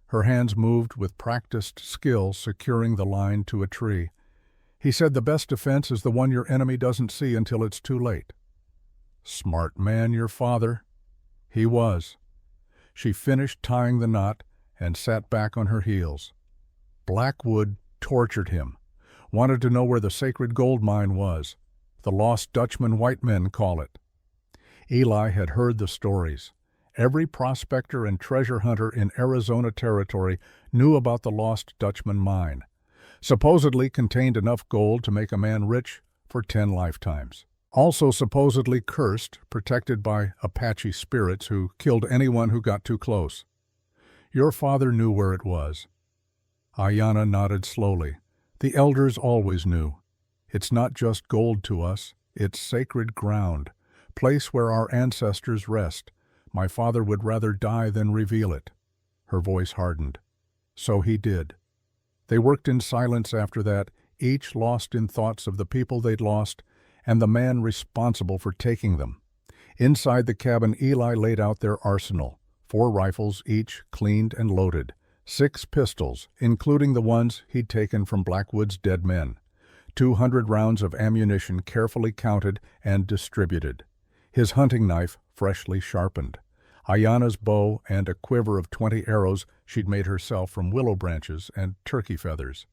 Her hands moved with practiced skill, securing the line to a tree. "He said the best defense is the one your enemy doesn't see until it's too late." "Smart man, your father." "He was." She finished tying the knot and sat back on her heels. Blackwood tortured him. Wanted to know where the sacred gold mine was. The Lost Dutchman white men call it. Eli had heard the stories. Every prospector and treasure hunter in Arizona territory knew about the Lost Dutchman mine. Supposedly contained enough gold to make a man rich for 10 lifetimes. Also supposedly cursed, protected by Apache spirits who killed anyone who got too close. Your father knew where it was. Ayanna nodded slowly. The elders always knew. It's not just gold to us, it's sacred ground, place where our ancestors rest. My father would rather die than reveal it. Her voice hardened. So he did. They worked in silence after that, each lost in thoughts of the people they'd lost and the man responsible for taking them. Inside the cabin, Eli laid out their arsenal, 4 rifles, each cleaned and loaded, 6 pistols, including the ones he'd taken from Blackwood's dead men, 200 rounds of ammunition carefully counted and distributed, his hunting knife freshly sharpened, Ayanna's bow, and a quiver of 20 arrows she'd made herself from willow branches and turkey feathers.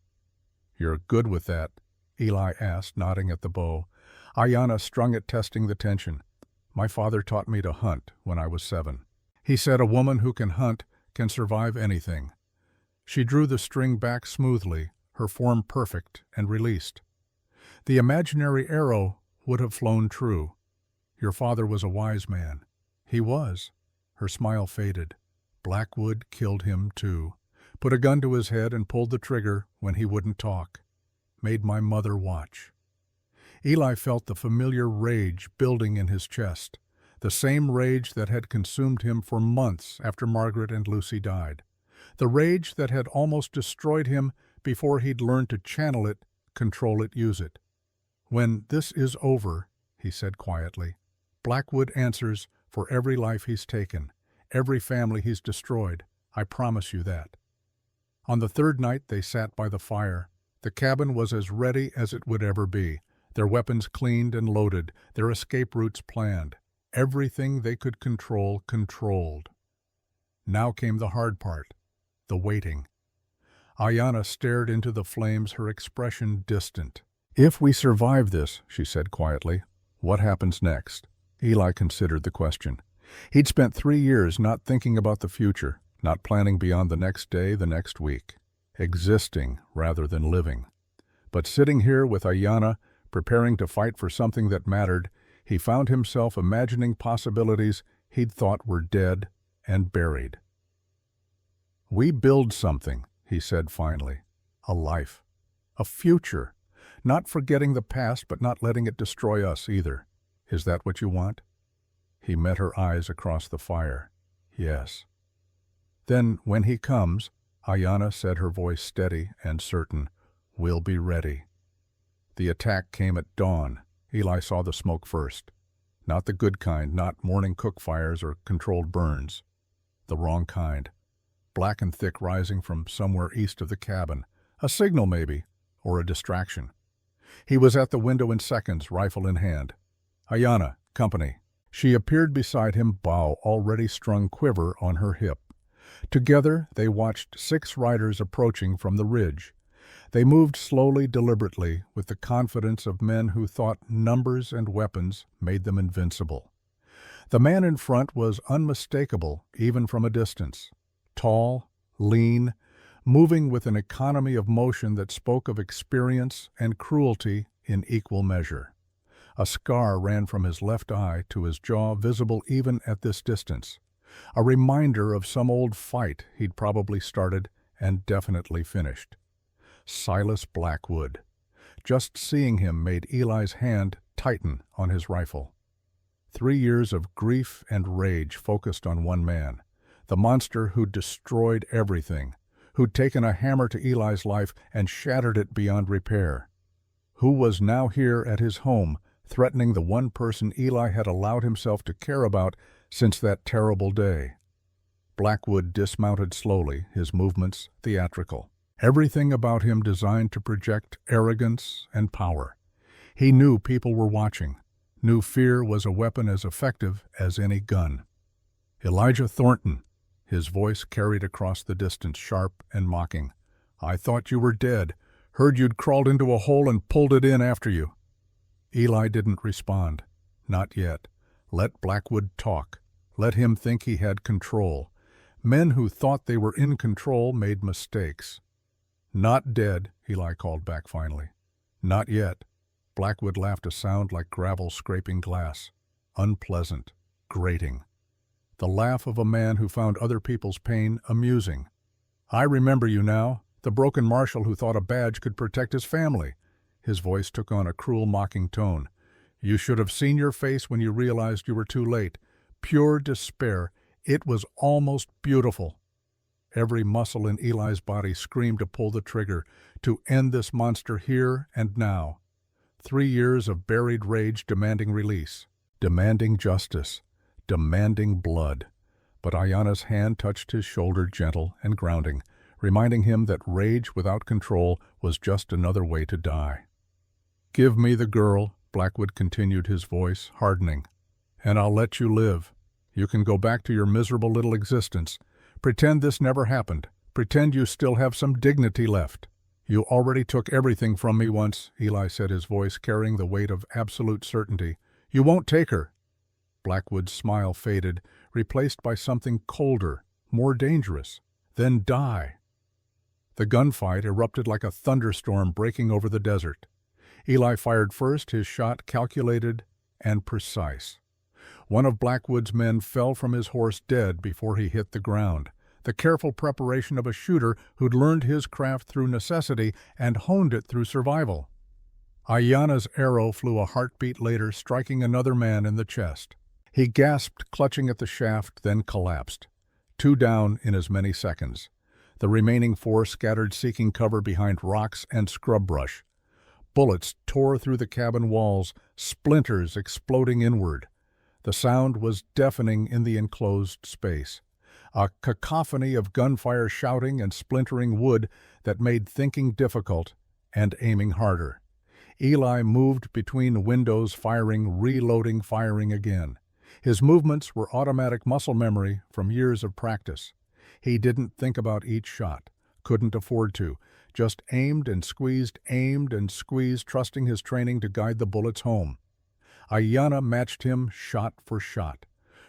"You're good with that?" Eli asked, nodding at the bow. Ayanna strung it, testing the tension. "My father taught me to hunt when I was 7. He said a woman who can hunt can survive anything." She drew the string back smoothly, her form perfect, and released. The imaginary arrow would have flown true. Your father was a wise man. He was. Her smile faded. Blackwood killed him too. Put a gun to his head and pulled the trigger when he wouldn't talk. Made my mother watch. Eli felt the familiar rage building in his chest, the same rage that had consumed him for months after Margaret and Lucy died, the rage that had almost destroyed him before he'd learned to channel it, control it, use it. "When this is over," he said quietly, "Blackwood answers for every life he's taken, every family he's destroyed. I promise you that." On the 3rd night they sat by the fire. The cabin was as ready as it would ever be, their weapons cleaned and loaded, their escape routes planned. Everything they could control, controlled. Now came the hard part, the waiting. Ayanna stared into the flames, her expression distant. "If we survive this," she said quietly, "what happens next?" Eli considered the question. He'd spent 3 years not thinking about the future, not planning beyond the next day, the next week. Existing rather than living. But sitting here with Ayanna, preparing to fight for something that mattered, he found himself imagining possibilities he'd thought were dead and buried. "We build something," he said finally. "A life. A future. Not forgetting the past, but not letting it destroy us either. Is that what you want?" He met her eyes across the fire. "Yes." "Then, when he comes," Ayanna said, her voice steady and certain, "we'll be ready." The attack came at dawn. Eli saw the smoke first. Not the good kind, not morning cook fires or controlled burns. The wrong kind. Black and thick, rising from somewhere east of the cabin. A signal maybe, or a distraction. He was at the window in seconds, rifle in hand. "Ayanna, company." She appeared beside him, bow already strung quiver on her hip. Together they watched 6 riders approaching from the ridge. They moved slowly, deliberately, with the confidence of men who thought numbers and weapons made them invincible. The man in front was unmistakable even from a distance. Tall, lean, moving with an economy of motion that spoke of experience and cruelty in equal measure. A scar ran from his left eye to his jaw, visible even at this distance. A reminder of some old fight he'd probably started and definitely finished. Silas Blackwood. Just seeing him made Eli's hand tighten on his rifle. 3 years of grief and rage focused on one man, the monster who'd destroyed everything, who'd taken a hammer to Eli's life and shattered it beyond repair, who was now here at his home, threatening the one person Eli had allowed himself to care about since that terrible day. Blackwood dismounted slowly, his movements theatrical. Everything about him designed to project arrogance and power. He knew people were watching, knew fear was a weapon as effective as any gun. "Elijah Thornton," his voice carried across the distance, sharp and mocking. "I thought you were dead. Heard you'd crawled into a hole and pulled it in after you." Eli didn't respond. Not yet. Let Blackwood talk. Let him think he had control. Men who thought they were in control made mistakes. "Not dead," Eli called back finally. "Not yet." Blackwood laughed, a sound like gravel scraping glass. Unpleasant. Grating. The laugh of a man who found other people's pain amusing. "I remember you now. The broken marshal who thought a badge could protect his family." His voice took on a cruel, mocking tone. "You should have seen your face when you realized you were too late. Pure despair. It was almost beautiful." Every muscle in Eli's body screamed to pull the trigger, to end this monster here and now. 3 years of buried rage demanding release, demanding justice, demanding blood. But Ayanna's hand touched his shoulder, gentle and grounding, reminding him that rage without control was just another way to die. "Give me the girl," Blackwood continued, his voice hardening, "and I'll let you live. You can go back to your miserable little existence. Pretend this never happened. Pretend you still have some dignity left." "You already took everything from me once," Eli said, his voice carrying the weight of absolute certainty. "You won't take her." Blackwood's smile faded, replaced by something colder, more dangerous. "Then die." The gunfight erupted like a thunderstorm breaking over the desert. Eli fired first, his shot calculated and precise. One of Blackwood's men fell from his horse dead before he hit the ground, the careful preparation of a shooter who'd learned his craft through necessity and honed it through survival. Ayanna's arrow flew a heartbeat later, striking another man in the chest. He gasped, clutching at the shaft, then collapsed. 2 down in as many seconds. The remaining 4 scattered, seeking cover behind rocks and scrub brush. Bullets tore through the cabin walls, splinters exploding inward. The sound was deafening in the enclosed space, a cacophony of gunfire, shouting and splintering wood that made thinking difficult and aiming harder. Eli moved between windows, firing, reloading, firing again. His movements were automatic muscle memory from years of practice. He didn't think about each shot, couldn't afford to, just aimed and squeezed, trusting his training to guide the bullets home. Ayanna matched him shot for shot.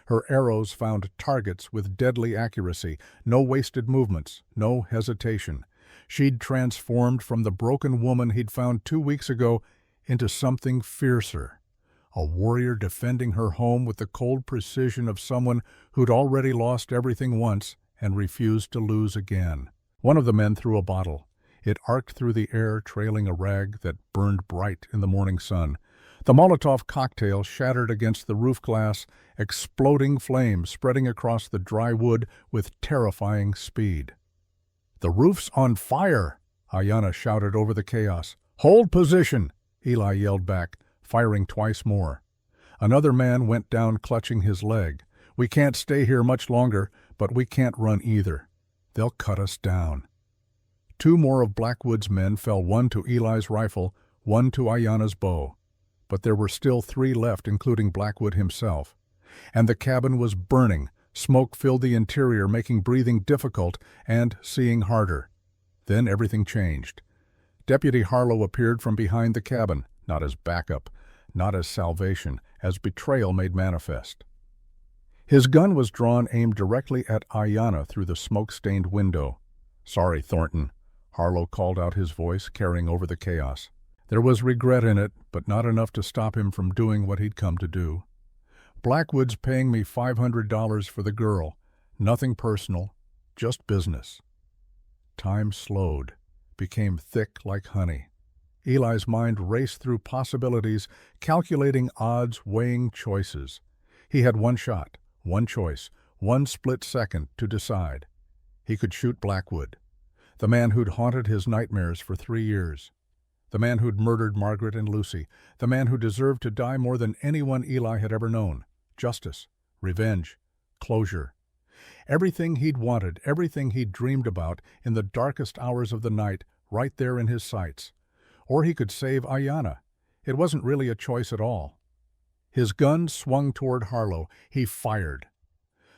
Her arrows found targets with deadly accuracy, no wasted movements, no hesitation. She'd transformed from the broken woman he'd found 2 weeks ago into something fiercer. A warrior defending her home with the cold precision of someone who'd already lost everything once and refused to lose again. One of the men threw a bottle. It arced through the air, trailing a rag that burned bright in the morning sun. The Molotov cocktail shattered against the roof glass, exploding flames spreading across the dry wood with terrifying speed. "The roof's on fire!" Ayanna shouted over the chaos. "Hold position!" Eli yelled back, firing twice more. Another man went down, clutching his leg. "We can't stay here much longer, but we can't run either. They'll cut us down." 2 more of Blackwood's men fell, one to Eli's rifle, one to Ayanna's bow. But there were still 3 left, including Blackwood himself. And the cabin was burning. Smoke filled the interior, making breathing difficult and seeing harder. Then everything changed. Deputy Harlow appeared from behind the cabin, not as backup, not as salvation, as betrayal made manifest. His gun was drawn, aimed directly at Ayanna through the smoke-stained window. "Sorry, Thornton," Harlow called out, his voice carrying over the chaos. There was regret in it, but not enough to stop him from doing what he'd come to do. Blackwood's paying me $500 for the girl. Nothing personal, just business. Time slowed, became thick like honey. Eli's mind raced through possibilities, calculating odds, weighing choices. He had one shot, one choice, one split second to decide. He could shoot Blackwood, the man who'd haunted his nightmares for 3 years. The man who'd murdered Margaret and Lucy, the man who deserved to die more than anyone Eli had ever known. Justice, revenge, closure. Everything he'd wanted, everything he'd dreamed about in the darkest hours of the night, right there in his sights. Or he could save Ayanna. It wasn't really a choice at all. His gun swung toward Harlow. He fired.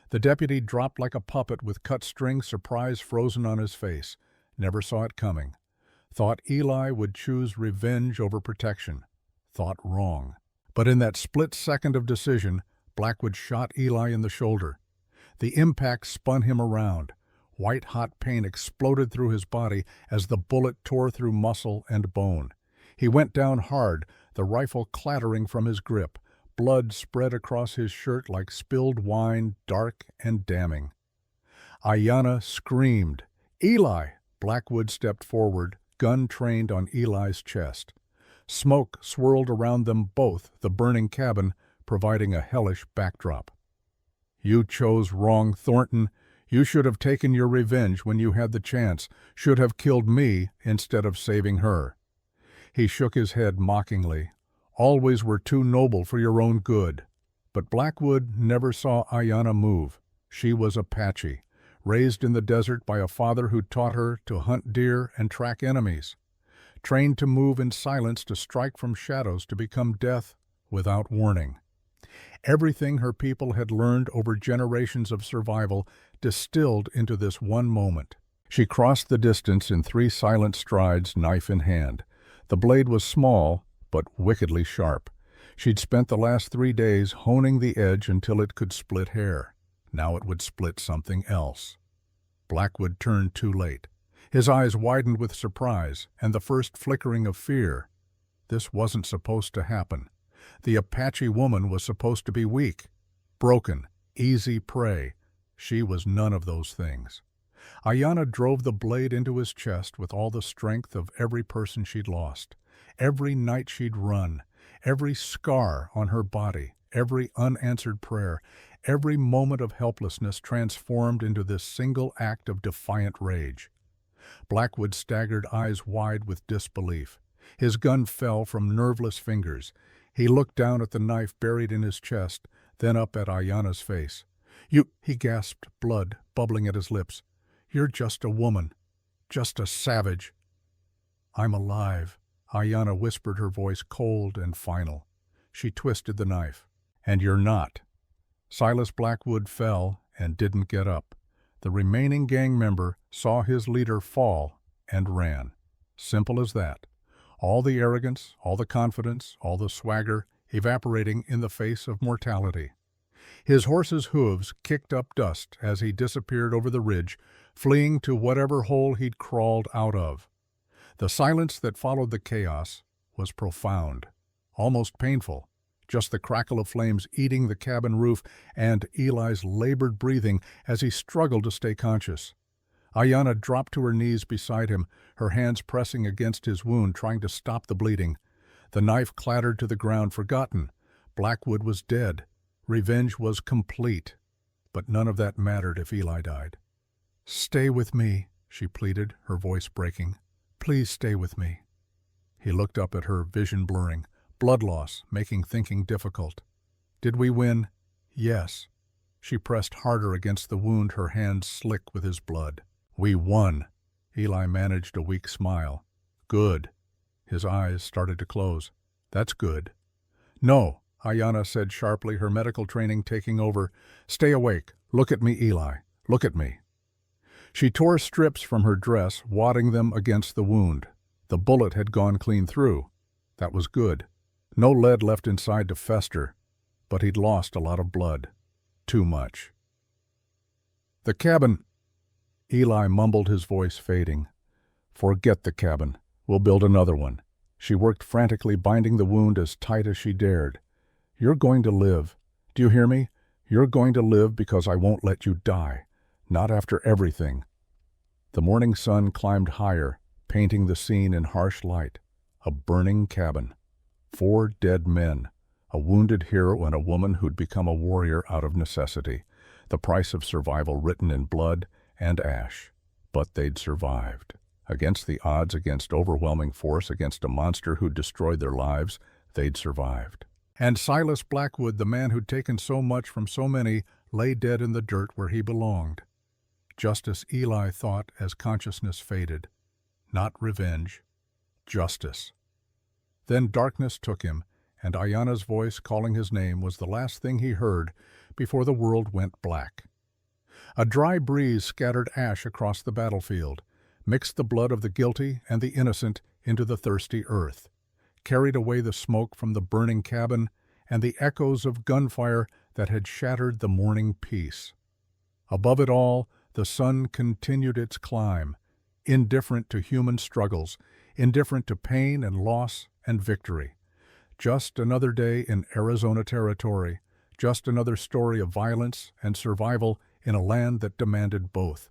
The deputy dropped like a puppet with cut string, surprise frozen on his face. Never saw it coming. Thought Eli would choose revenge over protection. Thought wrong. But in that split second of decision, Blackwood shot Eli in the shoulder. The impact spun him around. White-hot pain exploded through his body as the bullet tore through muscle and bone. He went down hard, the rifle clattering from his grip. Blood spread across his shirt like spilled wine, dark and damning. Ayanna screamed. "Eli!" Blackwood stepped forward, gun trained on Eli's chest. Smoke swirled around them both, the burning cabin providing a hellish backdrop. "You chose wrong, Thornton. You should have taken your revenge when you had the chance, should have killed me instead of saving her." He shook his head mockingly. "Always were too noble for your own good." But Blackwood never saw Ayanna move. She was Apache, raised in the desert by a father who taught her to hunt deer and track enemies, trained to move in silence, to strike from shadows, to become death without warning. Everything her people had learned over generations of survival distilled into this one moment. She crossed the distance in 3 silent strides, knife in hand. The blade was small, but wickedly sharp. She'd spent the last 3 days honing the edge until it could split hair. Now it would split something else. Blackwood turned too late. His eyes widened with surprise and the first flickering of fear. This wasn't supposed to happen. The Apache woman was supposed to be weak, broken, easy prey. She was none of those things. Ayanna drove the blade into his chest with all the strength of every person she'd lost, every night she'd run, every scar on her body, every unanswered prayer, every moment of helplessness transformed into this single act of defiant rage. Blackwood staggered, eyes wide with disbelief. His gun fell from nerveless fingers. He looked down at the knife buried in his chest, then up at Ayanna's face. "You," he gasped, blood bubbling at his lips. "You're just a woman, just a savage." "I'm alive," Ayanna whispered, her voice cold and final. She twisted the knife. "And you're not." Silas Blackwood fell and didn't get up. The remaining gang member saw his leader fall and ran. Simple as that. All the arrogance, all the confidence, all the swagger evaporating in the face of mortality. His horse's hooves kicked up dust as he disappeared over the ridge, fleeing to whatever hole he'd crawled out of. The silence that followed the chaos was profound, almost painful. Just the crackle of flames eating the cabin roof and Eli's labored breathing as he struggled to stay conscious. Ayanna dropped to her knees beside him, her hands pressing against his wound, trying to stop the bleeding. The knife clattered to the ground, forgotten. Blackwood was dead. Revenge was complete. But none of that mattered if Eli died. "Stay with me," she pleaded, her voice breaking. "Please stay with me." He looked up at her, vision blurring. Blood loss, making thinking difficult. "Did we win?" "Yes." She pressed harder against the wound, her hands slick with his blood. "We won." Eli managed a weak smile. "Good." His eyes started to close. "That's good." "No," Ayanna said sharply, her medical training taking over. "Stay awake. Look at me, Eli. Look at me." She tore strips from her dress, wadding them against the wound. The bullet had gone clean through. That was good. No lead left inside to fester, but he'd lost a lot of blood. Too much. "The cabin," Eli mumbled, his voice fading. "Forget the cabin. We'll build another one. She worked frantically, binding the wound as tight as she dared. "You're going to live. Do you hear me? You're going to live because I won't let you die. Not after everything." The morning sun climbed higher, painting the scene in harsh light. A burning cabin. 4 dead men. A wounded hero and a woman who'd become a warrior out of necessity. The price of survival written in blood and ash. But they'd survived. Against the odds, against overwhelming force, against a monster who'd destroyed their lives, they'd survived. And Silas Blackwood, the man who'd taken so much from so many, lay dead in the dirt where he belonged. Justice, Eli thought as consciousness faded. Not revenge. Justice. Then darkness took him, and Ayanna's voice calling his name was the last thing he heard before the world went black. A dry breeze scattered ash across the battlefield, mixed the blood of the guilty and the innocent into the thirsty earth, carried away the smoke from the burning cabin and the echoes of gunfire that had shattered the morning peace. Above it all, the sun continued its climb, indifferent to human struggles, indifferent to pain and loss and victory. Just another day in Arizona territory, just another story of violence and survival in a land that demanded both.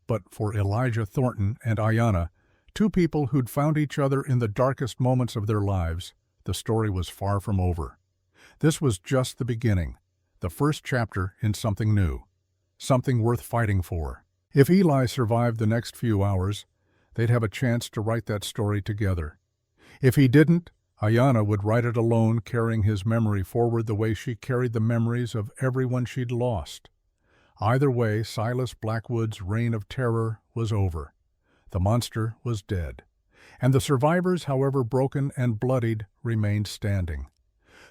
But for Elijah Thornton and Ayanna, 2 people who'd found each other in the darkest moments of their lives, the story was far from over. This was just the beginning, the first chapter in something new, something worth fighting for. If Eli survived the next few hours, they'd have a chance to write that story together. If he didn't, Ayanna would write it alone, carrying his memory forward the way she carried the memories of everyone she'd lost. Either way, Silas Blackwood's reign of terror was over. The monster was dead, and the survivors, however broken and bloodied, remained standing.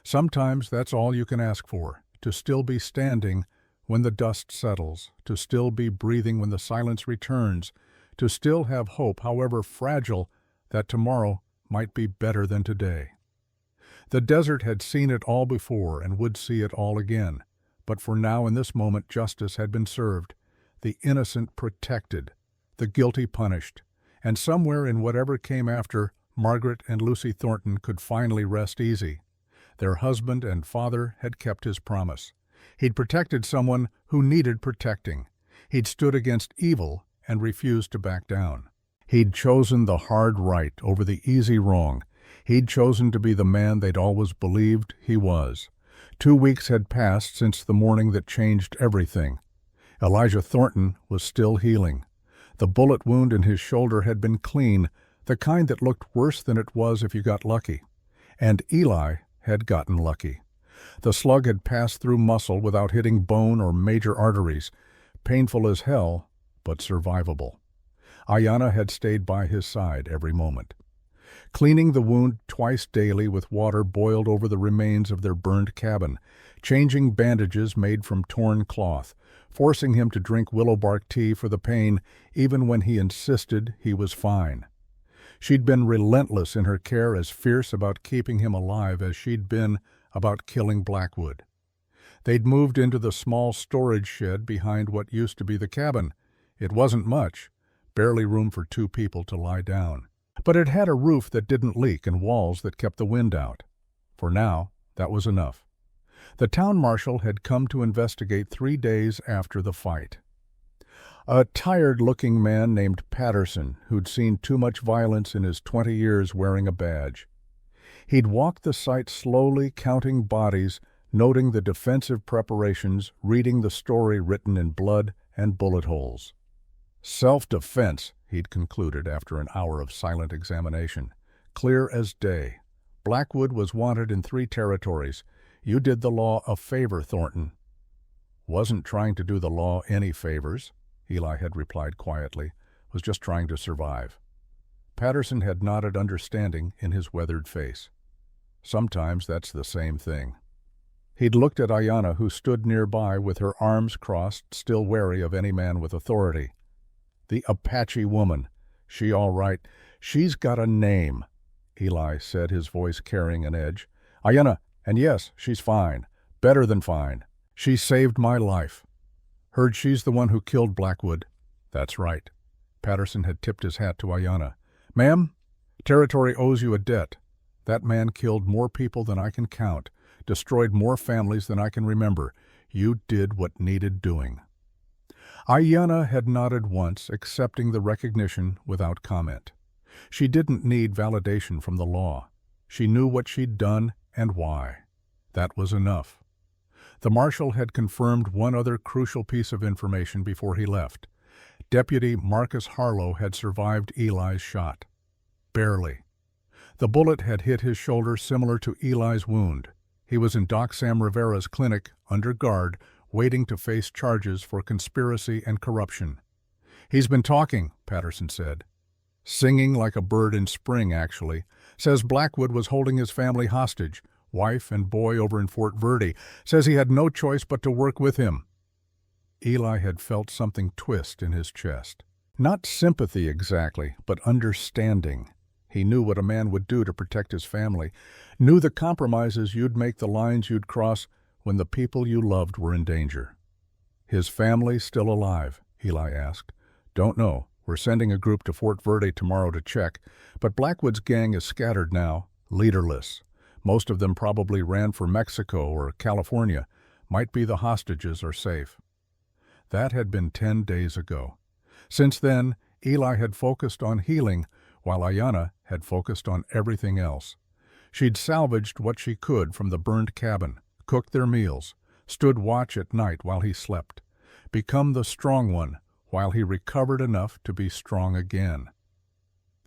Sometimes that's all you can ask for, to still be standing when the dust settles, to still be breathing when the silence returns, to still have hope, however fragile, that tomorrow might be better than today. The desert had seen it all before and would see it all again, but for now, in this moment, justice had been served, the innocent protected, the guilty punished, and somewhere in whatever came after, Margaret and Lucy Thornton could finally rest easy. Their husband and father had kept his promise. He'd protected someone who needed protecting. He'd stood against evil and refused to back down. He'd chosen the hard right over the easy wrong. He'd chosen to be the man they'd always believed he was. 2 weeks had passed since the morning that changed everything. Elijah Thornton was still healing. The bullet wound in his shoulder had been clean, the kind that looked worse than it was if you got lucky. And Eli had gotten lucky. The slug had passed through muscle without hitting bone or major arteries. Painful as hell, but survivable. Ayanna had stayed by his side every moment, cleaning the wound twice daily with water boiled over the remains of their burned cabin, changing bandages made from torn cloth, forcing him to drink willow bark tea for the pain even when he insisted he was fine. She'd been relentless in her care, as fierce about keeping him alive as she'd been about killing Blackwood. They'd moved into the small storage shed behind what used to be the cabin. It wasn't much, barely room for 2 people to lie down. But it had a roof that didn't leak and walls that kept the wind out. For now, that was enough. The town marshal had come to investigate 3 days after the fight. A tired-looking man named Patterson, who'd seen too much violence in his 20 years wearing a badge. He'd walked the site slowly, counting bodies, noting the defensive preparations, reading the story written in blood and bullet holes. Self-defense, he'd concluded after an hour of silent examination. Clear as day. Blackwood was wanted in 3 territories. You did the law a favor, Thornton. Wasn't trying to do the law any favors, Eli had replied quietly. Was just trying to survive. Patterson had nodded understanding in his weathered face. Sometimes that's the same thing. He'd looked at Ayanna, who stood nearby with her arms crossed, still wary of any man with authority. The Apache woman. She all right. She's got a name, Eli said, his voice carrying an edge. Ayanna, and yes, she's fine. Better than fine. She saved my life. Heard she's the one who killed Blackwood. That's right. Patterson had tipped his hat to Ayanna. Ma'am, Territory owes you a debt. That man killed more people than I can count, destroyed more families than I can remember. You did what needed doing." Ayanna had nodded once, accepting the recognition without comment. She didn't need validation from the law. She knew what she'd done and why. That was enough. The marshal had confirmed one other crucial piece of information before he left. Deputy Marcus Harlow had survived Eli's shot. Barely. The bullet had hit his shoulder similar to Eli's wound. He was in Doc Sam Rivera's clinic, under guard, waiting to face charges for conspiracy and corruption. "He's been talking," Patterson said. "Singing like a bird in spring, actually. Says Blackwood was holding his family hostage, wife and boy over in Fort Verde. Says he had no choice but to work with him." Eli had felt something twist in his chest. Not sympathy exactly, but understanding. He knew what a man would do to protect his family, knew the compromises you'd make, the lines you'd cross when the people you loved were in danger. "His family still alive?" Eli asked. "Don't know. We're sending a group to Fort Verde tomorrow to check, but Blackwood's gang is scattered now, leaderless. Most of them probably ran for Mexico or California. Might be the hostages are safe." That had been 10 days ago. Since then, Eli had focused on healing, while Ayanna had focused on everything else. She'd salvaged what she could from the burned cabin, cooked their meals, stood watch at night while he slept, become the strong one while he recovered enough to be strong again.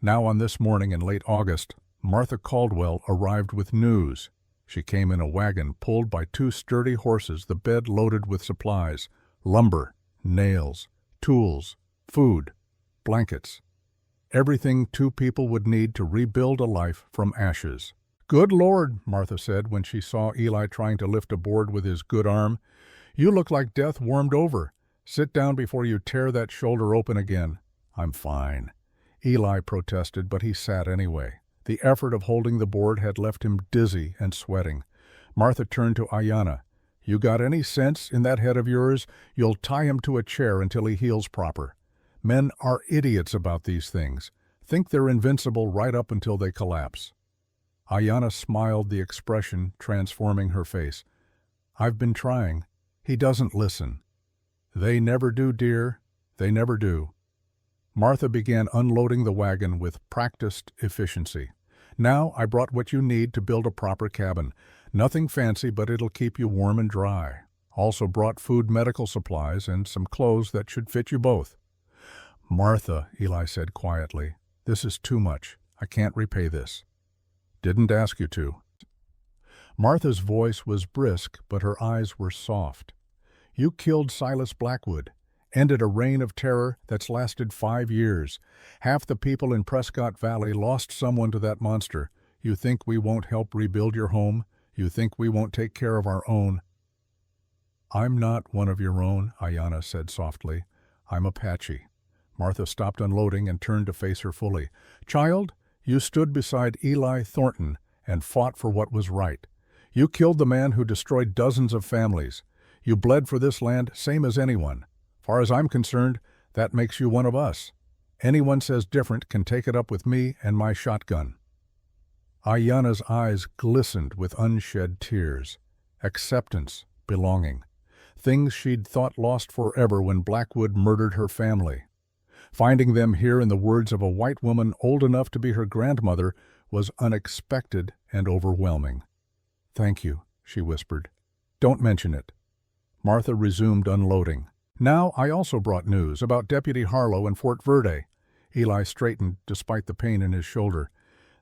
Now on this morning in late August, Martha Caldwell arrived with news. She came in a wagon pulled by 2 sturdy horses, the bed loaded with supplies, lumber, nails, tools, food, blankets. Everything 2 people would need to rebuild a life from ashes. "Good Lord," Martha said when she saw Eli trying to lift a board with his good arm. "You look like death warmed over. Sit down before you tear that shoulder open again." "I'm fine." Eli protested, but he sat anyway. The effort of holding the board had left him dizzy and sweating. Martha turned to Ayanna. "You got any sense in that head of yours? You'll tie him to a chair until he heals proper. Men are idiots about these things. Think they're invincible right up until they collapse." Ayanna smiled, the expression transforming her face. "I've been trying. He doesn't listen." "They never do, dear. They never do." Martha began unloading the wagon with practiced efficiency. "Now I brought what you need to build a proper cabin. Nothing fancy, but it'll keep you warm and dry. Also brought food, medical supplies, and some clothes that should fit you both." "Martha," Eli said quietly, "this is too much. I can't repay this." "Didn't ask you to." Martha's voice was brisk, but her eyes were soft. "You killed Silas Blackwood, ended a reign of terror that's lasted 5 years. Half the people in Prescott Valley lost someone to that monster. You think we won't help rebuild your home? You think we won't take care of our own?" "I'm not one of your own," Ayanna said softly. "I'm Apache." Martha stopped unloading and turned to face her fully. "Child, you stood beside Eli Thornton and fought for what was right. You killed the man who destroyed dozens of families. You bled for this land same as anyone. Far as I'm concerned, that makes you one of us. Anyone says different can take it up with me and my shotgun." Ayanna's eyes glistened with unshed tears. Acceptance, belonging. Things she'd thought lost forever when Blackwood murdered her family. Finding them here in the words of a white woman old enough to be her grandmother was unexpected and overwhelming. "Thank you," she whispered. "Don't mention it." Martha resumed unloading. "Now I also brought news about Deputy Harlow in Fort Verde." Eli straightened despite the pain in his shoulder.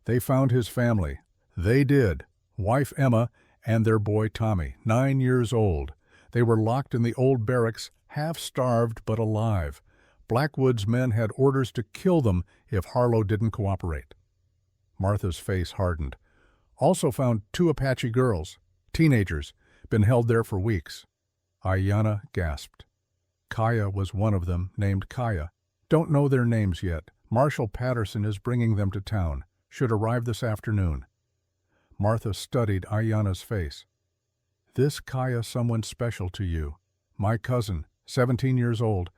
"They found his family. They did. Wife Emma and their boy Tommy, 9 years old. They were locked in the old barracks, half-starved but alive. Blackwood's men had orders to kill them if Harlow didn't cooperate." Martha's face hardened. "Also found 2 Apache girls, teenagers, been held there for weeks." Ayanna gasped. "Kaya was one of them, named Kaya. Don't know their names yet. Marshal Patterson is bringing them to town. Should arrive this afternoon." Martha studied Ayanna's face. "This Kaya someone special to you. My cousin, 17 years old.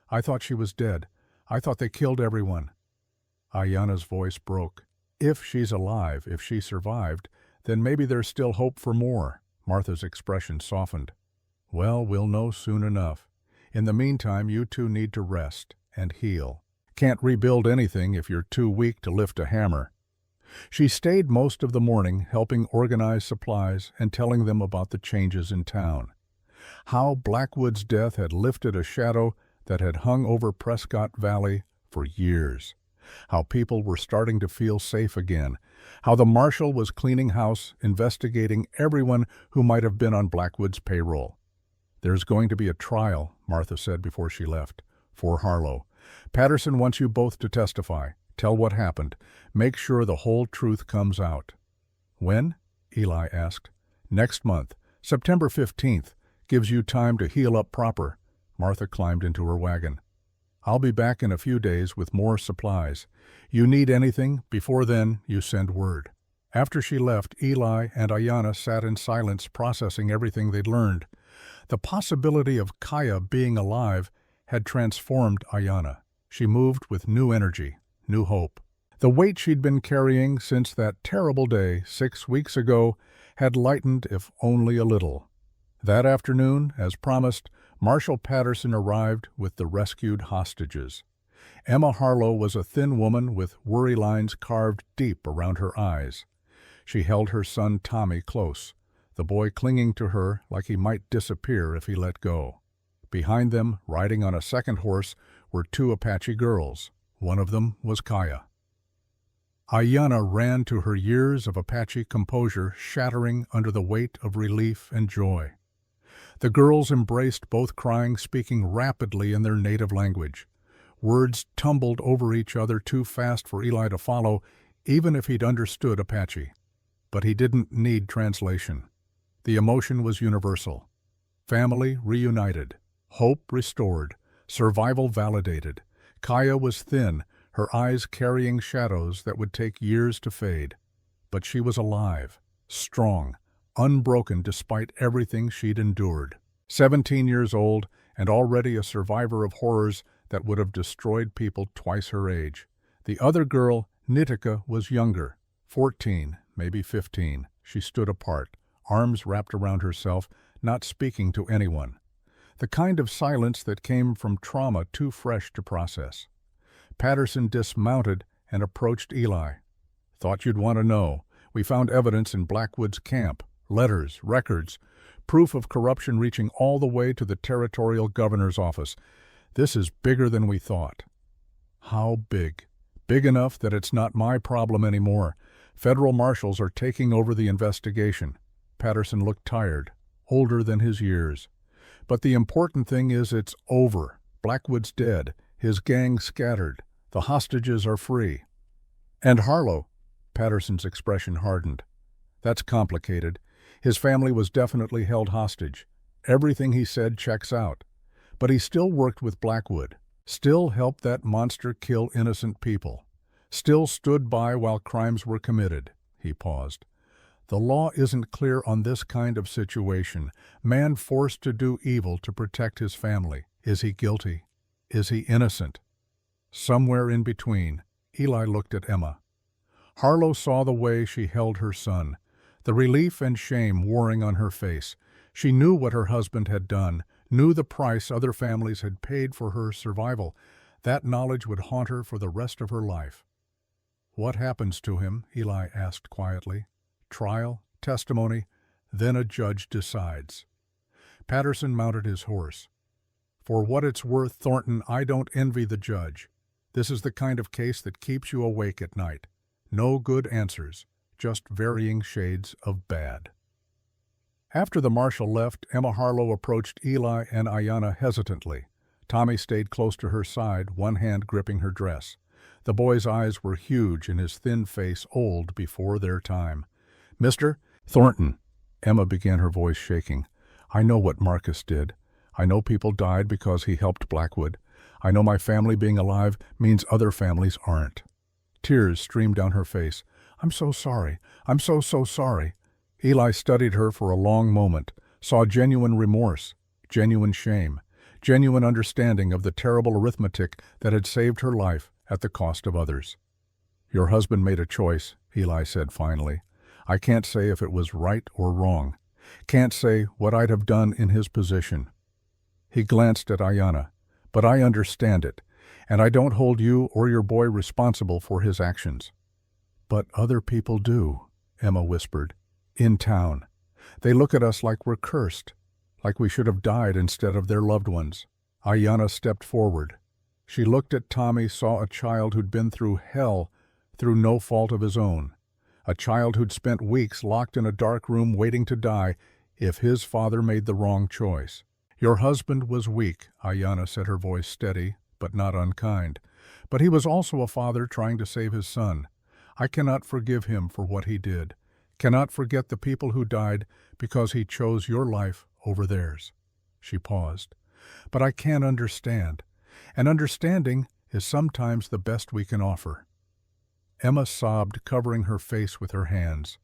I thought she was dead. I thought they killed everyone." Ayanna's voice broke. If she's alive, if she survived, then maybe there's still hope for more. Martha's expression softened. Well, we'll know soon enough. In the meantime, you two need to rest and heal. Can't rebuild anything if you're too weak to lift a hammer. She stayed most of the morning helping organize supplies and telling them about the changes in town. How Blackwood's death had lifted a shadow that had hung over Prescott Valley for years. How people were starting to feel safe again. How the marshal was cleaning house, investigating everyone who might have been on Blackwood's payroll. There's going to be a trial, Martha said before she left, for Harlow. Patterson wants you both to testify. Tell what happened. Make sure the whole truth comes out. When? Eli asked. Next month, September 15th. Gives you time to heal up proper. Martha climbed into her wagon. I'll be back in a few days with more supplies. You need anything, before then, you send word. After she left, Eli and Ayanna sat in silence processing everything they'd learned. The possibility of Kaya being alive had transformed Ayanna. She moved with new energy, new hope. The weight she'd been carrying since that terrible day 6 weeks ago had lightened, if only a little. That afternoon, as promised, Marshal Patterson arrived with the rescued hostages. Emma Harlow was a thin woman with worry lines carved deep around her eyes. She held her son Tommy close, the boy clinging to her like he might disappear if he let go. Behind them, riding on a second horse, were 2 Apache girls. One of them was Kaya. Ayanna ran to her years of Apache composure shattering under the weight of relief and joy. The girls embraced, both crying, speaking rapidly in their native language. Words tumbled over each other too fast for Eli to follow, even if he'd understood Apache. But he didn't need translation. The emotion was universal. Family reunited, hope restored, survival validated. Kaya was thin, her eyes carrying shadows that would take years to fade. But she was alive, strong, unbroken despite everything she'd endured. 17 years old and already a survivor of horrors that would have destroyed people twice her age. The other girl, Nitika, was younger, 14, maybe 15. She stood apart, arms wrapped around herself, not speaking to anyone. The kind of silence that came from trauma too fresh to process. Patterson dismounted and approached Eli. Thought you'd want to know. We found evidence in Blackwood's camp, letters, records, proof of corruption reaching all the way to the territorial governor's office. This is bigger than we thought. How big? Big enough that it's not my problem anymore. Federal marshals are taking over the investigation. Patterson looked tired, older than his years. But the important thing is it's over. Blackwood's dead, his gang scattered, the hostages are free. And Harlow? Patterson's expression hardened. That's complicated. His family was definitely held hostage. Everything he said checks out. But he still worked with Blackwood, still helped that monster kill innocent people, still stood by while crimes were committed. He paused. The law isn't clear on this kind of situation. Man forced to do evil to protect his family. Is he guilty? Is he innocent? Somewhere in between, Eli looked at Emma. Harlow saw the way she held her son, the relief and shame warring on her face. She knew what her husband had done, knew the price other families had paid for her survival. That knowledge would haunt her for the rest of her life. What happens to him? Eli asked quietly. Trial, testimony, then a judge decides. Patterson mounted his horse. For what it's worth, Thornton, I don't envy the judge. This is the kind of case that keeps you awake at night. No good answers, just varying shades of bad. After the marshal left, Emma Harlow approached Eli and Ayanna hesitantly. Tommy stayed close to her side, one hand gripping her dress. The boy's eyes were huge and his thin face old before their time. Mr. Thornton, Emma began, her voice shaking. I know what Marcus did. I know people died because he helped Blackwood. I know my family being alive means other families aren't. Tears streamed down her face. I'm so sorry. I'm so sorry. Eli studied her for a long moment, saw genuine remorse, genuine shame, genuine understanding of the terrible arithmetic that had saved her life at the cost of others. Your husband made a choice, Eli said finally. I can't say if it was right or wrong. Can't say what I'd have done in his position. He glanced at Ayanna. But I understand it, and I don't hold you or your boy responsible for his actions. But other people do, Emma whispered. In town. They look at us like we're cursed, like we should have died instead of their loved ones. Ayanna stepped forward. She looked at Tommy, saw a child who'd been through hell through no fault of his own. A child who'd spent weeks locked in a dark room waiting to die if his father made the wrong choice. Your husband was weak, Ayanna said, her voice steady, but not unkind. But he was also a father trying to save his son. I cannot forgive him for what he did. Cannot forget the people who died because he chose your life over theirs. She paused. But I can understand. And understanding is sometimes the best we can offer. Emma sobbed, covering her face with her hands.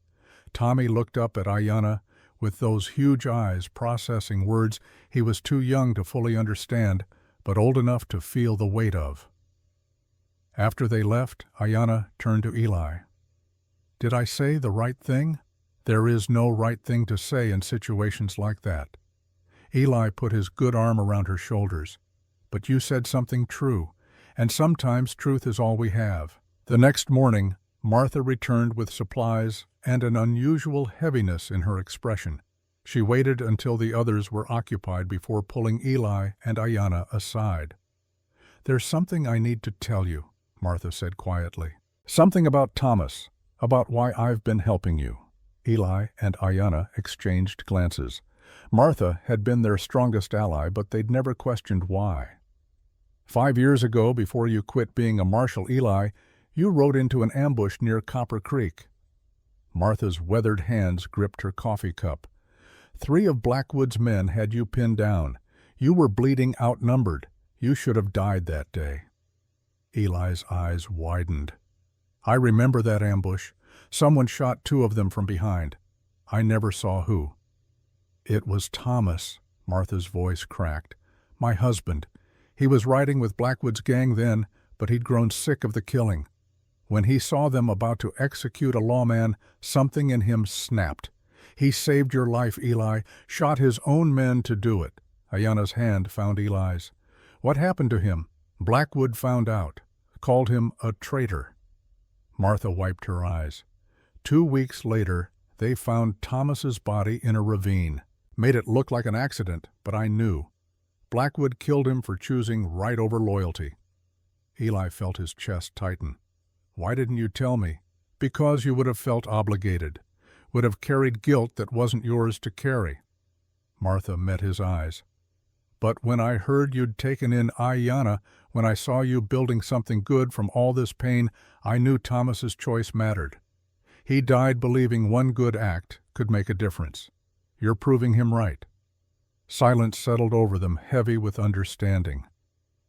Tommy looked up at Ayanna with those huge eyes, processing words he was too young to fully understand, but old enough to feel the weight of. After they left, Ayanna turned to Eli. Did I say the right thing? There is no right thing to say in situations like that. Eli put his good arm around her shoulders. But you said something true, and sometimes truth is all we have. The next morning, Martha returned with supplies and an unusual heaviness in her expression. She waited until the others were occupied before pulling Eli and Ayanna aside. There's something I need to tell you, Martha said quietly. Something about Thomas, about why I've been helping you. Eli and Ayanna exchanged glances. Martha had been their strongest ally, but they'd never questioned why. 5 years ago, before you quit being a marshal, Eli, you rode into an ambush near Copper Creek. Martha's weathered hands gripped her coffee cup. 3 of Blackwood's men had you pinned down. You were bleeding, outnumbered. You should have died that day. Eli's eyes widened. I remember that ambush. Someone shot 2 of them from behind. I never saw who. It was Thomas, Martha's voice cracked. My husband. He was riding with Blackwood's gang then, but he'd grown sick of the killing. When he saw them about to execute a lawman, something in him snapped. He saved your life, Eli, shot his own men to do it. Ayanna's hand found Eli's. What happened to him? Blackwood found out, called him a traitor. Martha wiped her eyes. 2 weeks later, they found Thomas's body in a ravine. Made it look like an accident, but I knew. Blackwood killed him for choosing right over loyalty. Eli felt his chest tighten. Why didn't you tell me? Because you would have felt obligated, would have carried guilt that wasn't yours to carry. Martha met his eyes. But when I heard you'd taken in Ayanna, when I saw you building something good from all this pain, I knew Thomas's choice mattered. He died believing one good act could make a difference. You're proving him right. Silence settled over them, heavy with understanding.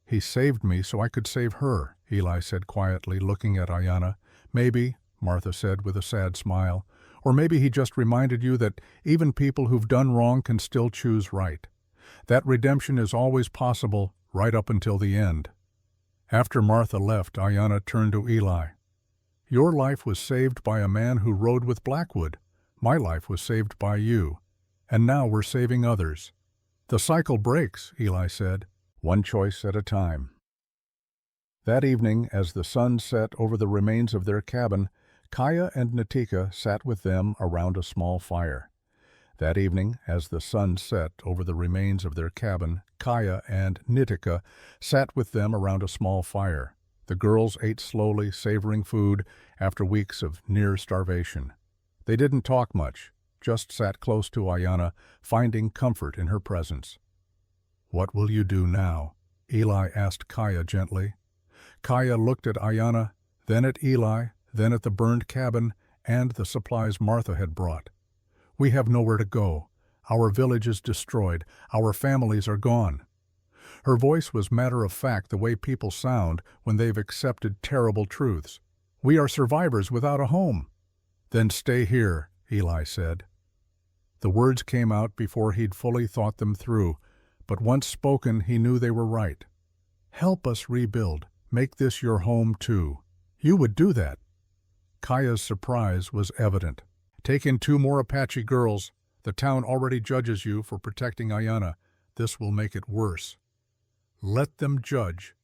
He saved me so I could save her, Eli said quietly, looking at Ayanna. Maybe, Martha said with a sad smile, or maybe he just reminded you that even people who've done wrong can still choose right. That redemption is always possible right up until the end. After Martha left, Ayanna turned to Eli. Your life was saved by a man who rode with Blackwood. My life was saved by you. And now we're saving others. The cycle breaks, Eli said, one choice at a time. That evening, as the sun set over the remains of their cabin, Kaya and Natika sat with them around a small fire. That evening, as the sun set over the remains of their cabin, Kaya and Nitika sat with them around a small fire. The girls ate slowly, savoring food after weeks of near starvation. They didn't talk much, just sat close to Ayanna, finding comfort in her presence. What will you do now? Eli asked Kaya gently. Kaya looked at Ayanna, then at Eli, then at the burned cabin and the supplies Martha had brought. We have nowhere to go. Our village is destroyed. Our families are gone. Her voice was matter-of-fact, the way people sound when they've accepted terrible truths. We are survivors without a home. Then stay here, Eli said. The words came out before he'd fully thought them through, but once spoken he knew they were right. Help us rebuild. Make this your home too. You would do that. Kaya's surprise was evident. "Take in 2 more Apache girls. The town already judges you for protecting Ayana. This will make it worse." "Let them judge."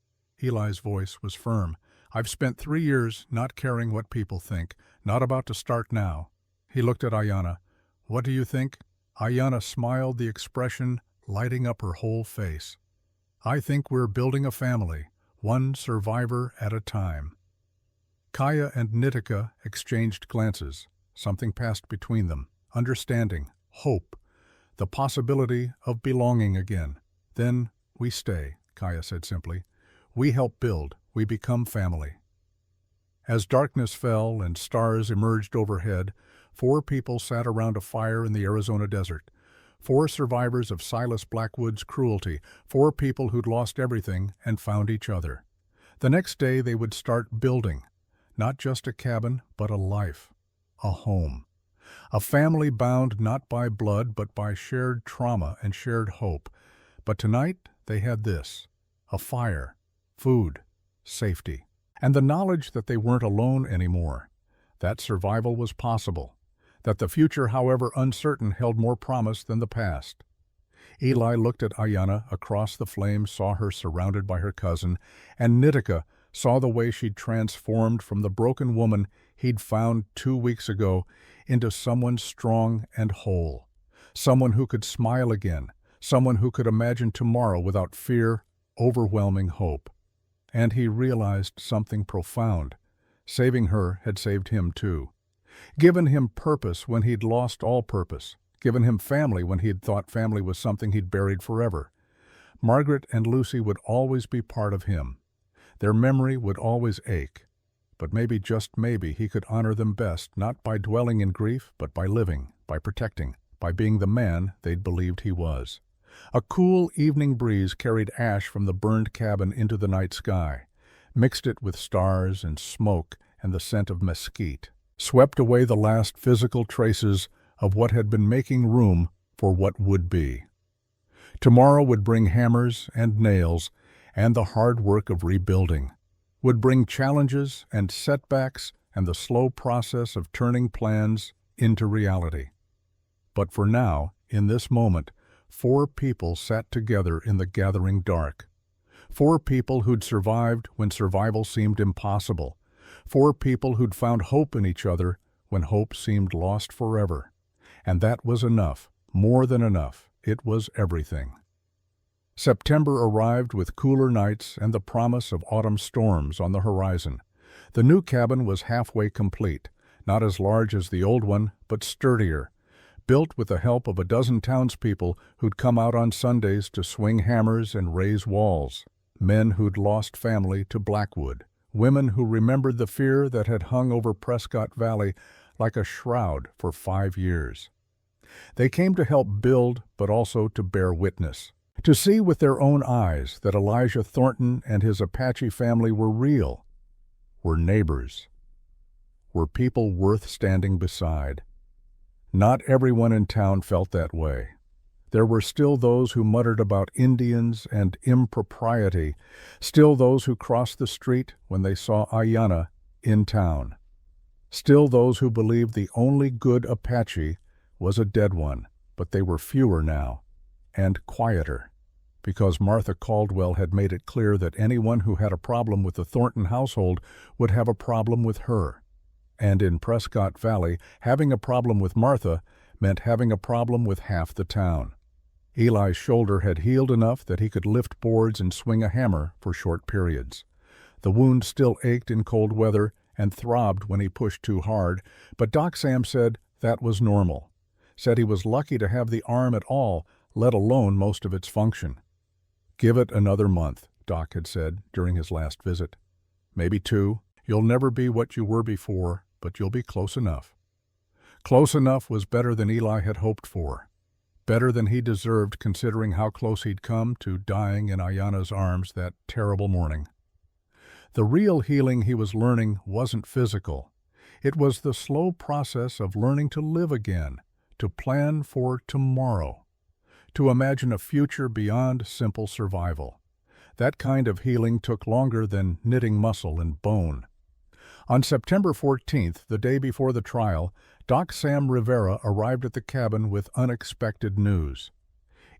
Eli's voice was firm. "I've spent 3 years not caring what people think, not about to start now." He looked at Ayana. "What do you think?" Ayana smiled, the expression lighting up her whole face. "I think we're building a family, one survivor at a time." Kaya and Nitika exchanged glances. Something passed between them. Understanding, hope, the possibility of belonging again. "Then we stay," Kaya said simply. "We help build, we become family." As darkness fell and stars emerged overhead, 4 people sat around a fire in the Arizona desert. 4 survivors of Silas Blackwood's cruelty, 4 people who'd lost everything and found each other. The next day they would start building, not just a cabin, but a life, a home. A family bound not by blood, but by shared trauma and shared hope. But tonight they had this: a fire, food, safety, and the knowledge that they weren't alone anymore, that survival was possible, that the future, however uncertain, held more promise than the past. Eli looked at Ayana across the flames, saw her surrounded by her cousin, and Nitika saw the way she'd transformed from the broken woman he'd found 2 weeks ago into someone strong and whole, someone who could smile again, someone who could imagine tomorrow without fear, overwhelming hope. And he realized something profound. Saving her had saved him too. Given him purpose when he'd lost all purpose. Given him family when he'd thought family was something he'd buried forever. Margaret and Lucy would always be part of him. Their memory would always ache. But maybe, just maybe, he could honor them best, not by dwelling in grief, but by living, by protecting, by being the man they'd believed he was. A cool evening breeze carried ash from the burned cabin into the night sky, mixed it with stars and smoke and the scent of mesquite, swept away the last physical traces of what had been making room for what would be. Tomorrow would bring hammers and nails and the hard work of rebuilding, would bring challenges and setbacks and the slow process of turning plans into reality. But for now, in this moment, 4 people sat together in the gathering dark. 4 people who'd survived when survival seemed impossible. 4 people who'd found hope in each other when hope seemed lost forever. And that was enough, more than enough. It was everything. September arrived with cooler nights and the promise of autumn storms on the horizon. The new cabin was halfway complete, not as large as the old one, but sturdier, built with the help of a dozen townspeople who'd come out on Sundays to swing hammers and raise walls, men who'd lost family to Blackwood, women who remembered the fear that had hung over Prescott Valley like a shroud for 5 years. They came to help build, but also to bear witness, to see with their own eyes that Elijah Thornton and his Apache family were real, were neighbors, were people worth standing beside. Not everyone in town felt that way. There were still those who muttered about Indians and impropriety, still those who crossed the street when they saw Ayana in town, still those who believed the only good Apache was a dead one, but they were fewer now, and quieter, because Martha Caldwell had made it clear that anyone who had a problem with the Thornton household would have a problem with her. And in Prescott Valley, having a problem with Martha meant having a problem with half the town. Eli's shoulder had healed enough that he could lift boards and swing a hammer for short periods. The wound still ached in cold weather and throbbed when he pushed too hard, but Doc Sam said that was normal, said he was lucky to have the arm at all, let alone most of its function. "Give it another month," Doc had said during his last visit. "Maybe 2. You'll never be what you were before, but you'll be close enough." Close enough was better than Eli had hoped for, better than he deserved considering how close he'd come to dying in Ayana's arms that terrible morning. The real healing he was learning wasn't physical. It was the slow process of learning to live again, to plan for tomorrow, to imagine a future beyond simple survival. That kind of healing took longer than knitting muscle and bone. On September 14th, the day before the trial, Doc Sam Rivera arrived at the cabin with unexpected news.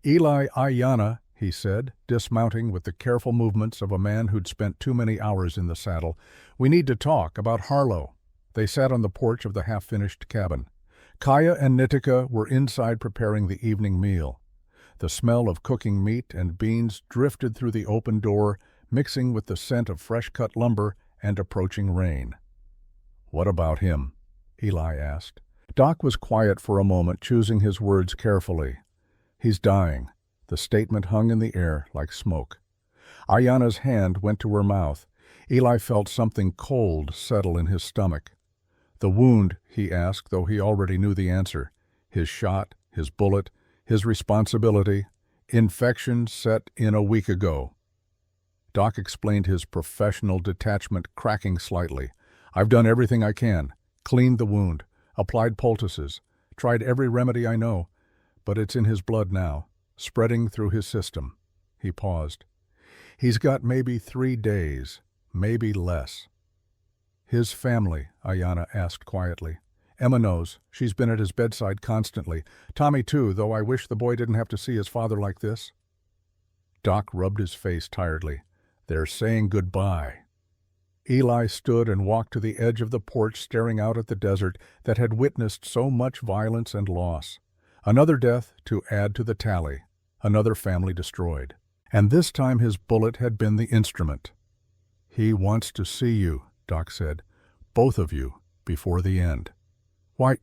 "Eli Ayana," he said, dismounting with the careful movements of a man who'd spent too many hours in the saddle, "we need to talk about Harlow." They sat on the porch of the half-finished cabin. Kaya and Nitika were inside preparing the evening meal. The smell of cooking meat and beans drifted through the open door, mixing with the scent of fresh-cut lumber and approaching rain. "What about him?" Eli asked. Doc was quiet for a moment, choosing his words carefully. "He's dying." The statement hung in the air like smoke. Ayana's hand went to her mouth. Eli felt something cold settle in his stomach. "The wound," he asked, though he already knew the answer. "His shot, his bullet, his responsibility. Infection set in a week ago." Doc explained his professional detachment, cracking slightly. "I've done everything I can. Cleaned the wound, applied poultices, tried every remedy I know, but it's in his blood now, spreading through his system." He paused. "He's got maybe 3 days, maybe less." "His family?" Ayana asked quietly. "Emma knows. She's been at his bedside constantly. Tommy too, though I wish the boy didn't have to see his father like this." Doc rubbed his face tiredly. "They're saying goodbye." Eli stood and walked to the edge of the porch, staring out at the desert that had witnessed so much violence and loss. Another death to add to the tally, another family destroyed. And this time his bullet had been the instrument. "He wants to see you," Doc said. "Both of you, before the end." "Why?"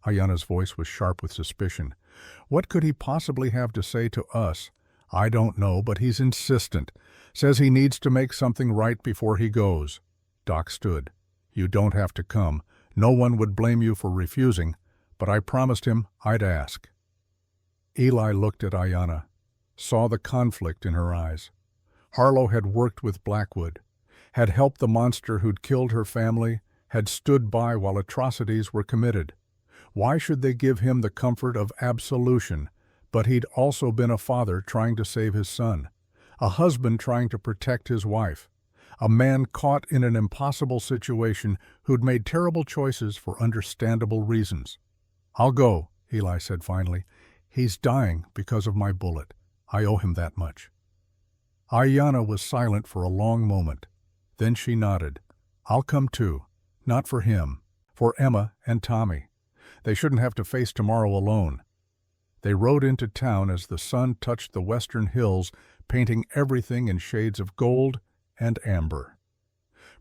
Ayana's voice was sharp with suspicion. "What could he possibly have to say to us?" "I don't know, but he's insistent. Says he needs to make something right before he goes." Doc stood. "You don't have to come. No one would blame you for refusing, but I promised him I'd ask." Eli looked at Ayana, saw the conflict in her eyes. Harlow had worked with Blackwood, had helped the monster who'd killed her family, had stood by while atrocities were committed. Why should they give him the comfort of absolution? But he'd also been a father trying to save his son, a husband trying to protect his wife, a man caught in an impossible situation who'd made terrible choices for understandable reasons. "I'll go," Eli said finally. "He's dying because of my bullet. I owe him that much." Ayana was silent for a long moment. Then she nodded. "I'll come too. Not for him. For Emma and Tommy. They shouldn't have to face tomorrow alone." They rode into town as the sun touched the western hills, painting everything in shades of gold and amber.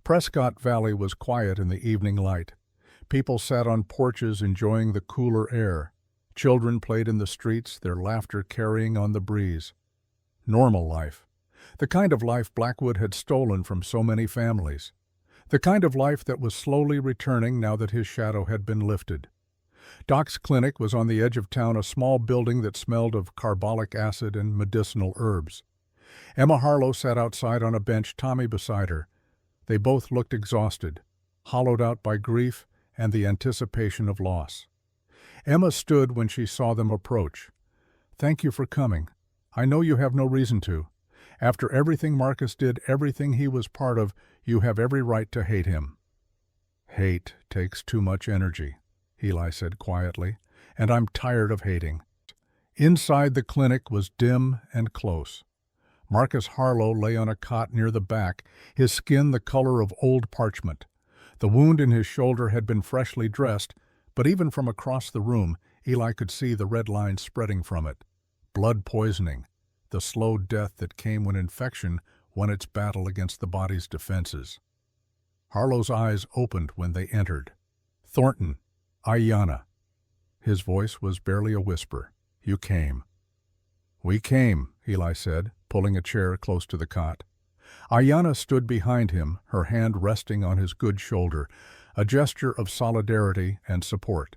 Prescott Valley was quiet in the evening light. People sat on porches enjoying the cooler air. Children played in the streets, their laughter carrying on the breeze. Normal life. The kind of life Blackwood had stolen from so many families. The kind of life that was slowly returning now that his shadow had been lifted. Doc's clinic was on the edge of town, a small building that smelled of carbolic acid and medicinal herbs. Emma Harlow sat outside on a bench, Tommy beside her. They both looked exhausted, hollowed out by grief and the anticipation of loss. Emma stood when she saw them approach. "Thank you for coming. I know you have no reason to. After everything Marcus did, everything he was part of, you have every right to hate him." "Hate takes too much energy," Eli said quietly, "and I'm tired of hating." Inside the clinic was dim and close. Marcus Harlow lay on a cot near the back, his skin the color of old parchment. The wound in his shoulder had been freshly dressed, but even from across the room, Eli could see the red lines spreading from it. Blood poisoning, the slow death that came when infection won its battle against the body's defenses. Harlow's eyes opened when they entered. "Thornton, Ayana." His voice was barely a whisper. "You came." "We came," Eli said, pulling a chair close to the cot. Ayana stood behind him, her hand resting on his good shoulder, a gesture of solidarity and support.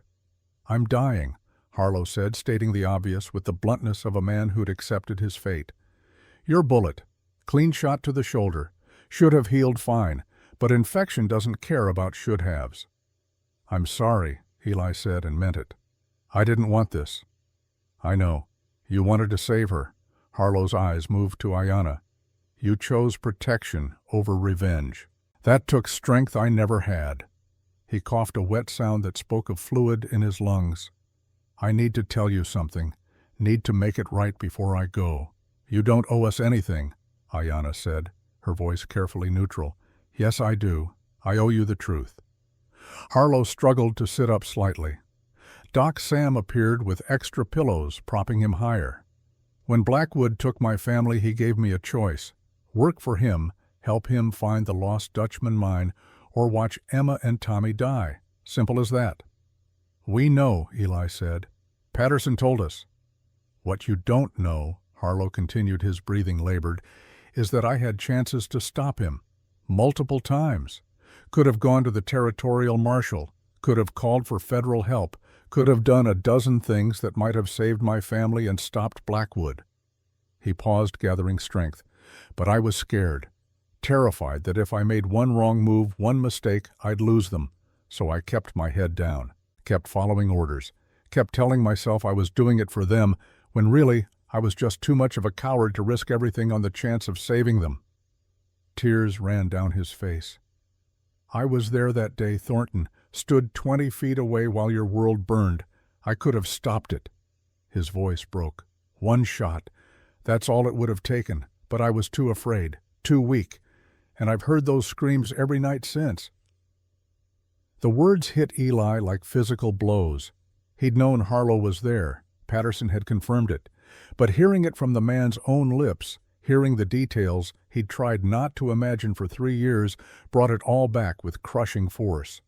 "I'm dying," Harlow said, stating the obvious with the bluntness of a man who'd accepted his fate. "Your bullet, clean shot to the shoulder, should have healed fine, but infection doesn't care about should-haves." "I'm sorry," Eli said, and meant it. "I didn't want this." "I know. You wanted to save her." Harlow's eyes moved to Ayana. "You chose protection over revenge." That took strength I never had. He coughed a wet sound that spoke of fluid in his lungs. I need to tell you something. Need to make it right before I go. You don't owe us anything, Ayanna said, her voice carefully neutral. Yes, I do. I owe you the truth. Harlow struggled to sit up slightly. Doc Sam appeared with extra pillows, propping him higher. When Blackwood took my family, he gave me a choice. Work for him, help him find the lost Dutchman mine, or watch Emma and Tommy die. Simple as that. We know, Eli said. Patterson told us. What you don't know, Harlow continued, his breathing labored, is that I had chances to stop him. Multiple times. Could have gone to the territorial marshal, could have called for federal help, could have done a dozen things that might have saved my family and stopped Blackwood. He paused, gathering strength. But I was scared, terrified that if I made one wrong move, one mistake, I'd lose them. So I kept my head down, kept following orders, kept telling myself I was doing it for them, when really I was just too much of a coward to risk everything on the chance of saving them. Tears ran down his face. I was there that day, Thornton, stood 20 feet away while your world burned. I could have stopped it. His voice broke. One shot. That's all it would have taken, but I was too afraid, too weak, and I've heard those screams every night since. The words hit Eli like physical blows. He'd known Harlow was there. Patterson had confirmed it. But hearing it from the man's own lips, hearing the details he'd tried not to imagine for 3 years, brought it all back with crushing force.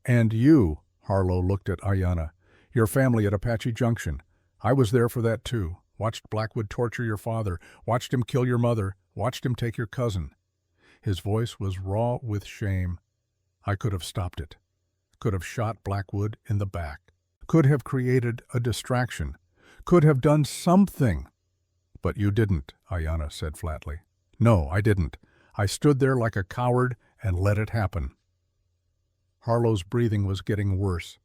And you, Harlow looked at Ayanna, your family at Apache Junction. I was there for that too. Watched Blackwood torture your father, watched him kill your mother, watched him take your cousin. His voice was raw with shame. I could have stopped it. Could have shot Blackwood in the back. Could have created a distraction. Could have done something. But you didn't, Ayanna said flatly. No, I didn't. I stood there like a coward and let it happen. Harlow's breathing was getting worse.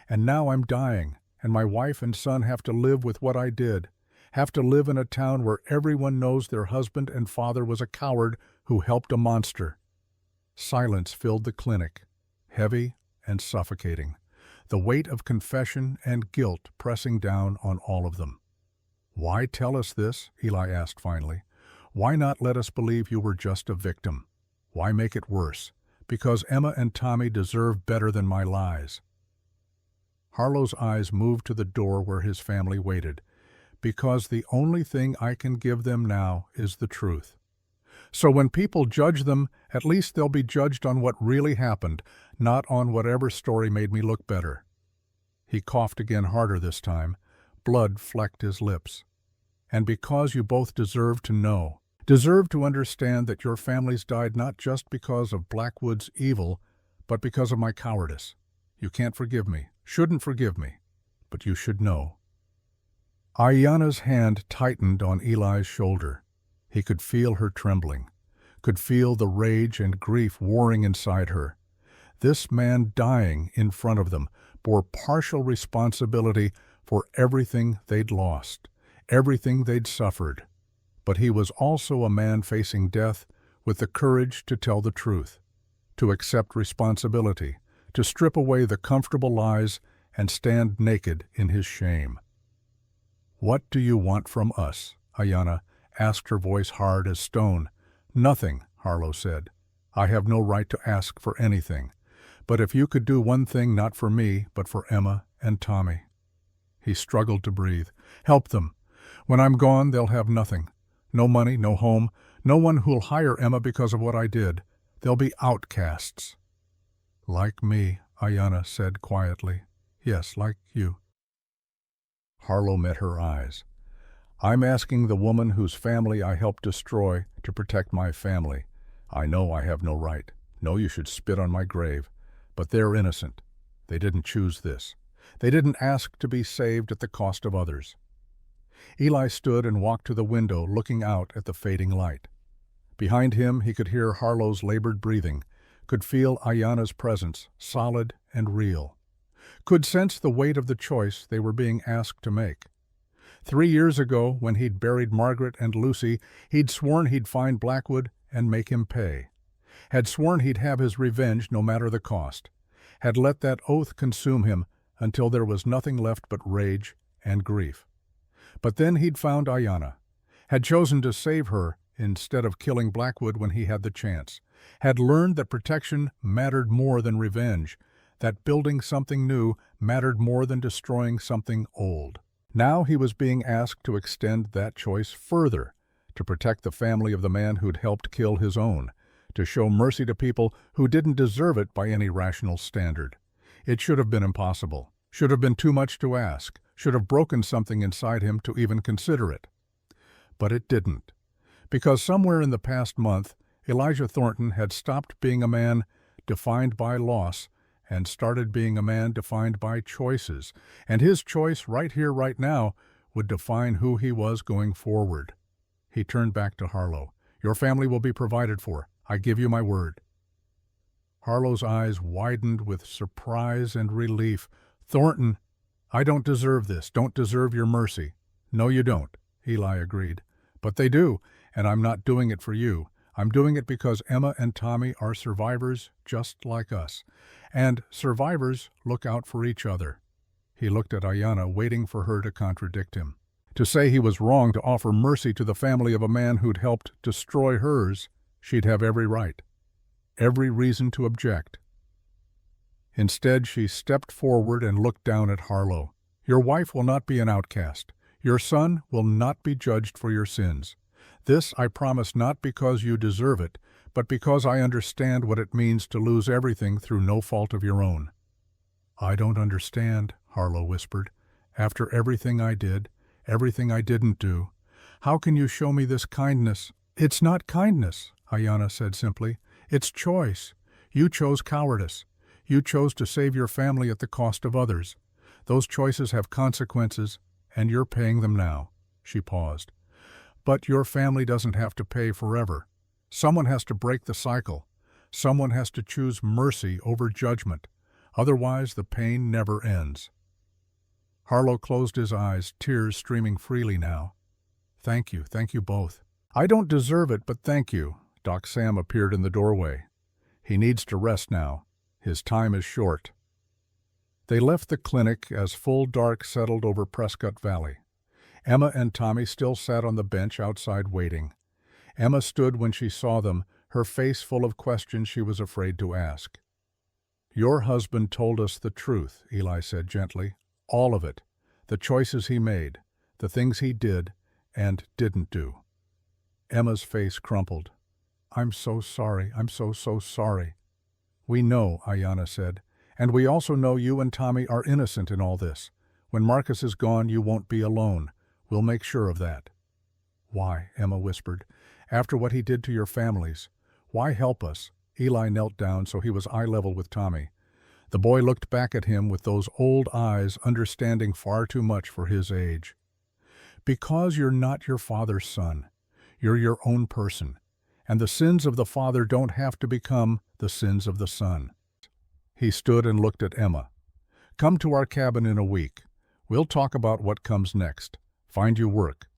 And now I'm dying, and my wife and son have to live with what I did. Have to live in a town where everyone knows their husband and father was a coward who helped a monster. Silence filled the clinic, heavy and suffocating, the weight of confession and guilt pressing down on all of them. Why tell us this? Eli asked finally. Why not let us believe you were just a victim? Why make it worse? Because Emma and Tommy deserve better than my lies. Harlow's eyes moved to the door where his family waited. Because the only thing I can give them now is the truth. So when people judge them, at least they'll be judged on what really happened, not on whatever story made me look better. He coughed again, harder this time. Blood flecked his lips. And because you both deserve to know, deserve to understand that your families died not just because of Blackwood's evil, but because of my cowardice. You can't forgive me, shouldn't forgive me, but you should know. Ayanna's hand tightened on Eli's shoulder. He could feel her trembling, could feel the rage and grief warring inside her. This man dying in front of them bore partial responsibility for everything they'd lost, everything they'd suffered. But he was also a man facing death with the courage to tell the truth, to accept responsibility, to strip away the comfortable lies and stand naked in his shame. What do you want from us? Ayanna asked, her voice hard as stone. Nothing, Harlow said. I have no right to ask for anything. But if you could do one thing, not for me, but for Emma and Tommy. He struggled to breathe. Help them. When I'm gone, they'll have nothing. No money, no home, no one who'll hire Emma because of what I did. They'll be outcasts. Like me, Ayanna said quietly. Yes, like you. Harlow met her eyes. I'm asking the woman whose family I helped destroy to protect my family. I know I have no right. No, you should spit on my grave. But they're innocent. They didn't choose this. They didn't ask to be saved at the cost of others. Eli stood and walked to the window, looking out at the fading light. Behind him, he could hear Harlow's labored breathing, could feel Ayanna's presence, solid and real, could sense the weight of the choice they were being asked to make. 3 years ago, when he'd buried Margaret and Lucy, he'd sworn he'd find Blackwood and make him pay. had sworn he'd have his revenge no matter the cost, had let that oath consume him until there was nothing left but rage and grief. But then he'd found Ayanna, had chosen to save her instead of killing Blackwood when he had the chance, had learned that protection mattered more than revenge, that building something new mattered more than destroying something old. Now he was being asked to extend that choice further, to protect the family of the man who'd helped kill his own, to show mercy to people who didn't deserve it by any rational standard. It should have been impossible, should have been too much to ask, should have broken something inside him to even consider it. But it didn't, because somewhere in the past month, Elijah Thornton had stopped being a man defined by loss and started being a man defined by choices, and his choice right here, right now, would define who he was going forward. He turned back to Harlow. "Your family will be provided for. I give you my word." Harlow's eyes widened with surprise and relief. "Thornton, I don't deserve this, don't deserve your mercy." "No, you don't," Eli agreed. "But they do, and I'm not doing it for you. I'm doing it because Emma and Tommy are survivors just like us. And survivors look out for each other." He looked at Ayanna, waiting for her to contradict him. To say he was wrong to offer mercy to the family of a man who'd helped destroy hers, she'd have every right, every reason to object. Instead, she stepped forward and looked down at Harlow. "Your wife will not be an outcast. Your son will not be judged for your sins. This I promise not because you deserve it, but because I understand what it means to lose everything through no fault of your own." "I don't understand," Harlow whispered. "After everything I did, everything I didn't do, how can you show me this kindness?" "It's not kindness," Ayanna said simply. "It's choice. You chose cowardice. You chose to save your family at the cost of others. Those choices have consequences, and you're paying them now." She paused. "But your family doesn't have to pay forever. Someone has to break the cycle. Someone has to choose mercy over judgment. Otherwise, the pain never ends." Harlow closed his eyes, tears streaming freely now. Thank you both." "I don't deserve it, but thank you." Doc Sam appeared in the doorway. "He needs to rest now. His time is short." They left the clinic as full dark settled over Prescott Valley. Emma and Tommy still sat on the bench outside waiting. Emma stood when she saw them, her face full of questions she was afraid to ask. "Your husband told us the truth," Eli said gently. "All of it. The choices he made, the things he did and didn't do." Emma's face crumpled. "I'm so sorry. I'm so sorry." "We know," Ayanna said, "and we also know you and Tommy are innocent in all this. When Marcus is gone, you won't be alone. We'll make sure of that." "Why?" Emma whispered. "After what he did to your families. Why help us?" Eli knelt down so he was eye level with Tommy. The boy looked back at him with those old eyes, understanding far too much for his age. "Because you're not your father's son. You're your own person. And the sins of the father don't have to become the sins of the son." He stood and looked at Emma. "Come to our cabin in a week. We'll talk about what comes next. Find you work.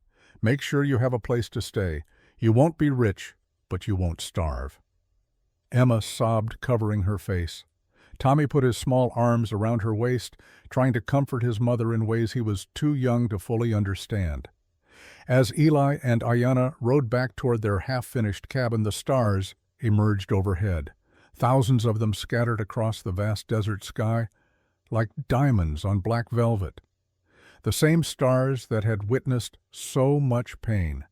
Make sure you have a place to stay. You won't be rich, but you won't starve." Emma sobbed, covering her face. Tommy put his small arms around her waist, trying to comfort his mother in ways he was too young to fully understand. As Eli and Ayanna rode back toward their half-finished cabin, the stars emerged overhead, thousands of them scattered across the vast desert sky, like diamonds on black velvet. The same stars that had witnessed so much pain,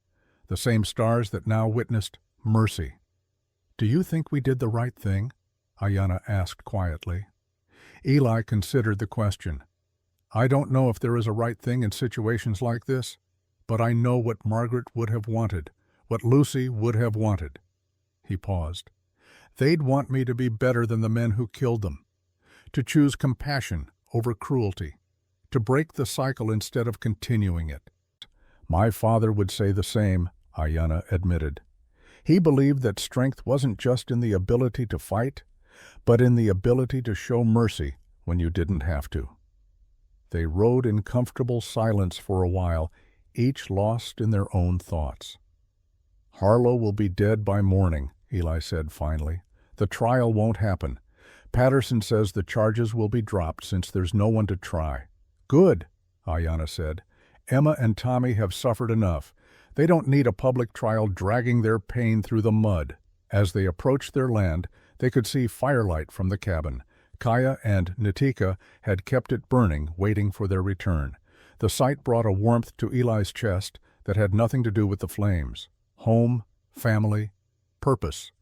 the same stars that now witnessed mercy. "Do you think we did the right thing?" Ayanna asked quietly. Eli considered the question. "I don't know if there is a right thing in situations like this, but I know what Margaret would have wanted, what Lucy would have wanted." He paused. "They'd want me to be better than the men who killed them, to choose compassion over cruelty, to break the cycle instead of continuing it." "My father would say the same," Ayanna admitted. "He believed that strength wasn't just in the ability to fight, but in the ability to show mercy when you didn't have to." They rode in comfortable silence for a while, each lost in their own thoughts. "Harlow will be dead by morning," Eli said finally. The trial won't happen. Patterson says the charges will be dropped since there's no one to try. Good, Ayanna said. Emma and Tommy have suffered enough. They don't need a public trial dragging their pain through the mud. As they approached their land, they could see firelight from the cabin. Kaya and Nitika had kept it burning, waiting for their return. The sight brought a warmth to Eli's chest that had nothing to do with the flames. Home, family, purpose.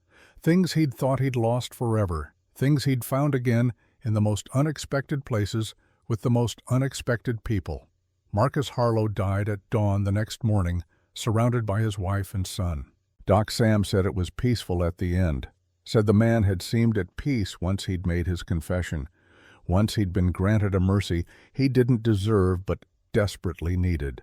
Things he'd thought he'd lost forever. Things he'd found again in the most unexpected places with the most unexpected people. Marcus Harlow died at dawn the next morning, surrounded by his wife and son. Doc Sam said it was peaceful at the end. Said the man had seemed at peace once he'd made his confession. Once he'd been granted a mercy he didn't deserve but desperately needed.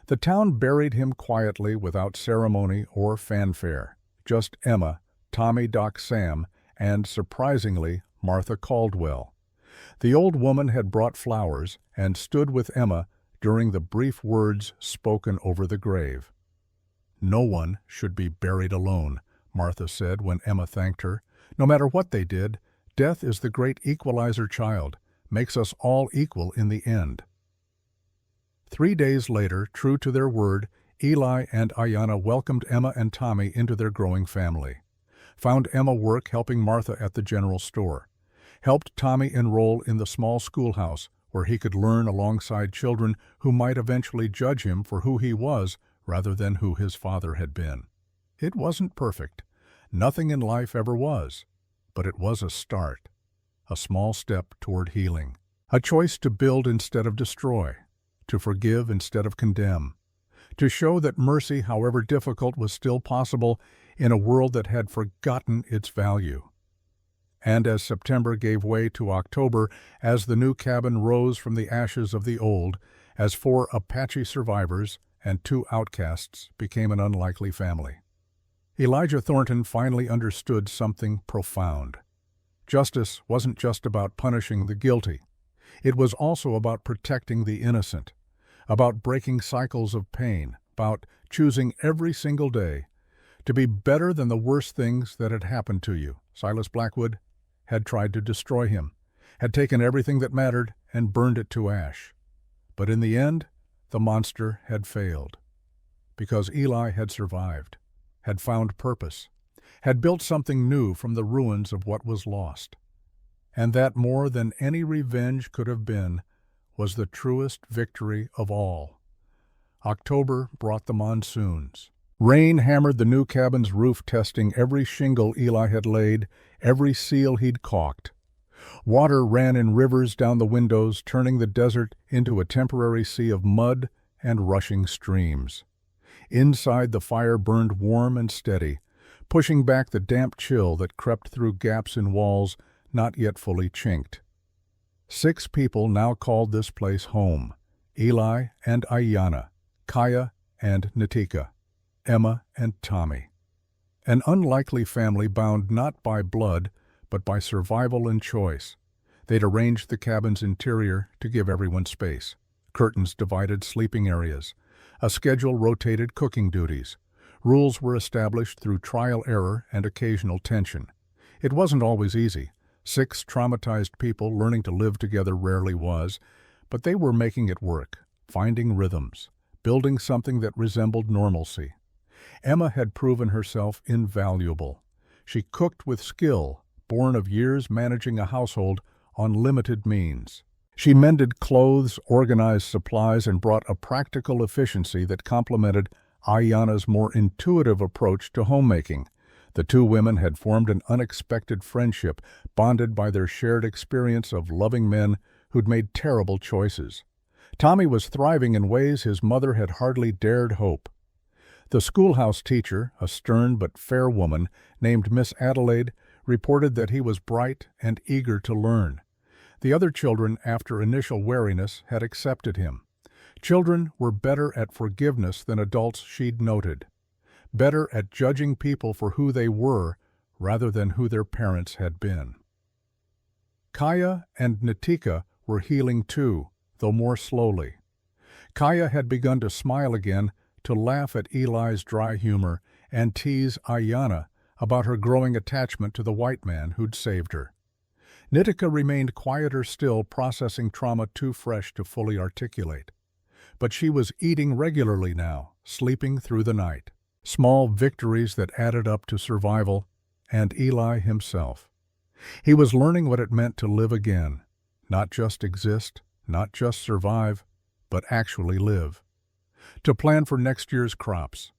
The town buried him quietly without ceremony or fanfare. Just Emma, Tommy, Doc Sam, and, surprisingly, Martha Caldwell. The old woman had brought flowers and stood with Emma during the brief words spoken over the grave. "No one should be buried alone," Martha said when Emma thanked her. "No matter what they did, death is the great equalizer child, makes us all equal in the end." 3 days later, true to their word, Eli and Ayanna welcomed Emma and Tommy into their growing family. Found Emma work helping Martha at the general store. Helped Tommy enroll in the small schoolhouse where he could learn alongside children who might eventually judge him for who he was rather than who his father had been. It wasn't perfect. Nothing in life ever was. But it was a start. A small step toward healing. A choice to build instead of destroy. To forgive instead of condemn. To show that mercy, however difficult, was still possible in a world that had forgotten its value. And as September gave way to October, as the new cabin rose from the ashes of the old, as 4 Apache survivors and 2 outcasts became an unlikely family. Elijah Thornton finally understood something profound. Justice wasn't just about punishing the guilty. It was also about protecting the innocent, about breaking cycles of pain, about choosing every single day to be better than the worst things that had happened to you. Silas Blackwood had tried to destroy him, had taken everything that mattered and burned it to ash. But in the end, the monster had failed. Because Eli had survived, had found purpose, had built something new from the ruins of what was lost. And that, more than any revenge could have been, was the truest victory of all. October brought the monsoons. Rain hammered the new cabin's roof, testing every shingle Eli had laid, every seal he'd caulked. Water ran in rivers down the windows, turning the desert into a temporary sea of mud and rushing streams. Inside, the fire burned warm and steady, pushing back the damp chill that crept through gaps in walls not yet fully chinked. 6 people now called this place home: Eli and Ayanna, Kaya and Nitika, Emma and Tommy. An unlikely family bound not by blood, but by survival and choice. They'd arranged the cabin's interior to give everyone space. Curtains divided sleeping areas. A schedule rotated cooking duties. Rules were established through trial error and occasional tension. It wasn't always easy. 6 traumatized people learning to live together rarely was, but they were making it work, finding rhythms, building something that resembled normalcy. Emma had proven herself invaluable. She cooked with skill, born of years managing a household on limited means. She mended clothes, organized supplies, and brought a practical efficiency that complemented Ayanna's more intuitive approach to homemaking. The 2 women had formed an unexpected friendship, bonded by their shared experience of loving men who'd made terrible choices. Tommy was thriving in ways his mother had hardly dared hope. The schoolhouse teacher, a stern but fair woman named Miss Adelaide, reported that he was bright and eager to learn. The other children, after initial wariness, had accepted him. Children were better at forgiveness than adults, she'd noted. Better at judging people for who they were rather than who their parents had been. Kaya and Nitika were healing too, though more slowly. Kaya had begun to smile again, to laugh at Eli's dry humor, and tease Ayanna about her growing attachment to the white man who'd saved her. Nitika remained quieter still, processing trauma too fresh to fully articulate. But she was eating regularly now, sleeping through the night. Small victories that added up to survival, and Eli himself. He was learning what it meant to live again, not just exist, not just survive, but actually live. To plan for next year's crops.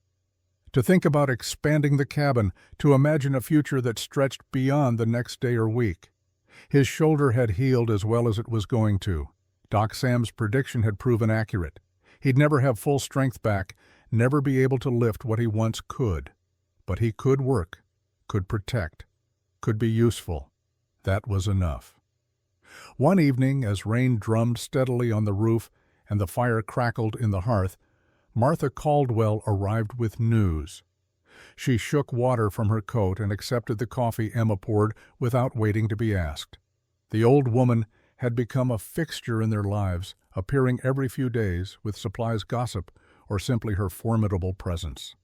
To think about expanding the cabin, to imagine a future that stretched beyond the next day or week. His shoulder had healed as well as it was going to. Doc Sam's prediction had proven accurate. He'd never have full strength back, never be able to lift what he once could. But he could work, could protect, could be useful. That was enough. One evening, as rain drummed steadily on the roof and the fire crackled in the hearth, Martha Caldwell arrived with news. She shook water from her coat and accepted the coffee Emma poured without waiting to be asked. The old woman had become a fixture in their lives, appearing every few days with supplies gossip or simply her formidable presence.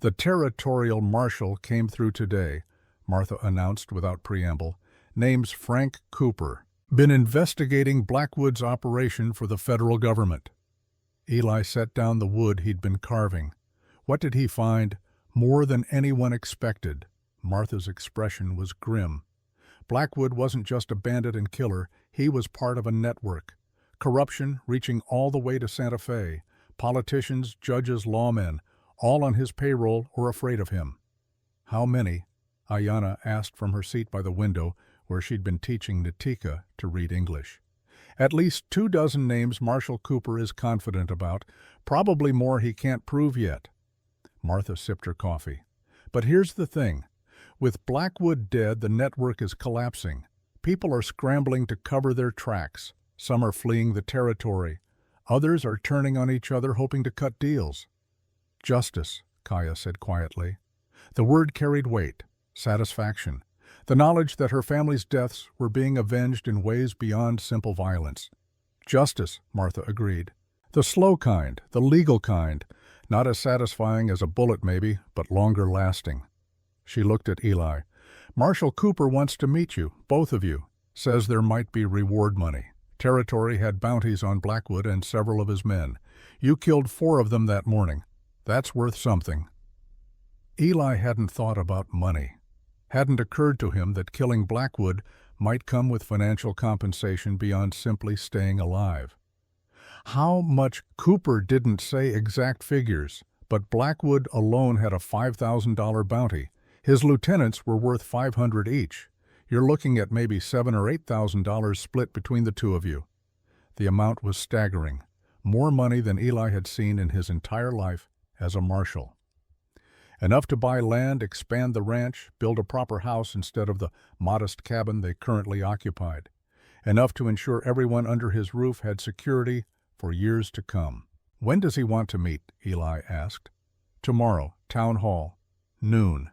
"The territorial marshal came through today," Martha announced without preamble. "Name's Frank Cooper. Been investigating Blackwood's operation for the federal government." Eli set down the wood he'd been carving. What did he find? More than anyone expected. Martha's expression was grim. Blackwood wasn't just a bandit and killer, he was part of a network. Corruption reaching all the way to Santa Fe. Politicians, judges, lawmen, all on his payroll or afraid of him. "How many?" Ayanna asked from her seat by the window, where she'd been teaching Nitika to read English. "At least 24 names Marshal Cooper is confident about, probably more he can't prove yet." Martha sipped her coffee. "But here's the thing. With Blackwood dead, the network is collapsing. People are scrambling to cover their tracks. Some are fleeing the territory. Others are turning on each other hoping to cut deals." "Justice," Kaya said quietly. The word carried weight, satisfaction, the knowledge that her family's deaths were being avenged in ways beyond simple violence. "Justice," Martha agreed. "The slow kind, the legal kind, not as satisfying as a bullet maybe, but longer lasting." She looked at Eli. "Marshal Cooper wants to meet you, both of you. Says there might be reward money. Territory had bounties on Blackwood and several of his men. You killed 4 of them that morning. That's worth something." Eli hadn't thought about money. Hadn't occurred to him that killing Blackwood might come with financial compensation beyond simply staying alive. How much? Cooper didn't say exact figures, but Blackwood alone had a $5,000 bounty. His lieutenants were worth $500 each. You're looking at maybe $7,000 or $8,000 split between the two of you. The amount was staggering, more money than Eli had seen in his entire life as a marshal. Enough to buy land, expand the ranch, build a proper house instead of the modest cabin they currently occupied. Enough to ensure everyone under his roof had security for years to come. "When does he want to meet?" Eli asked. "Tomorrow, town hall, noon."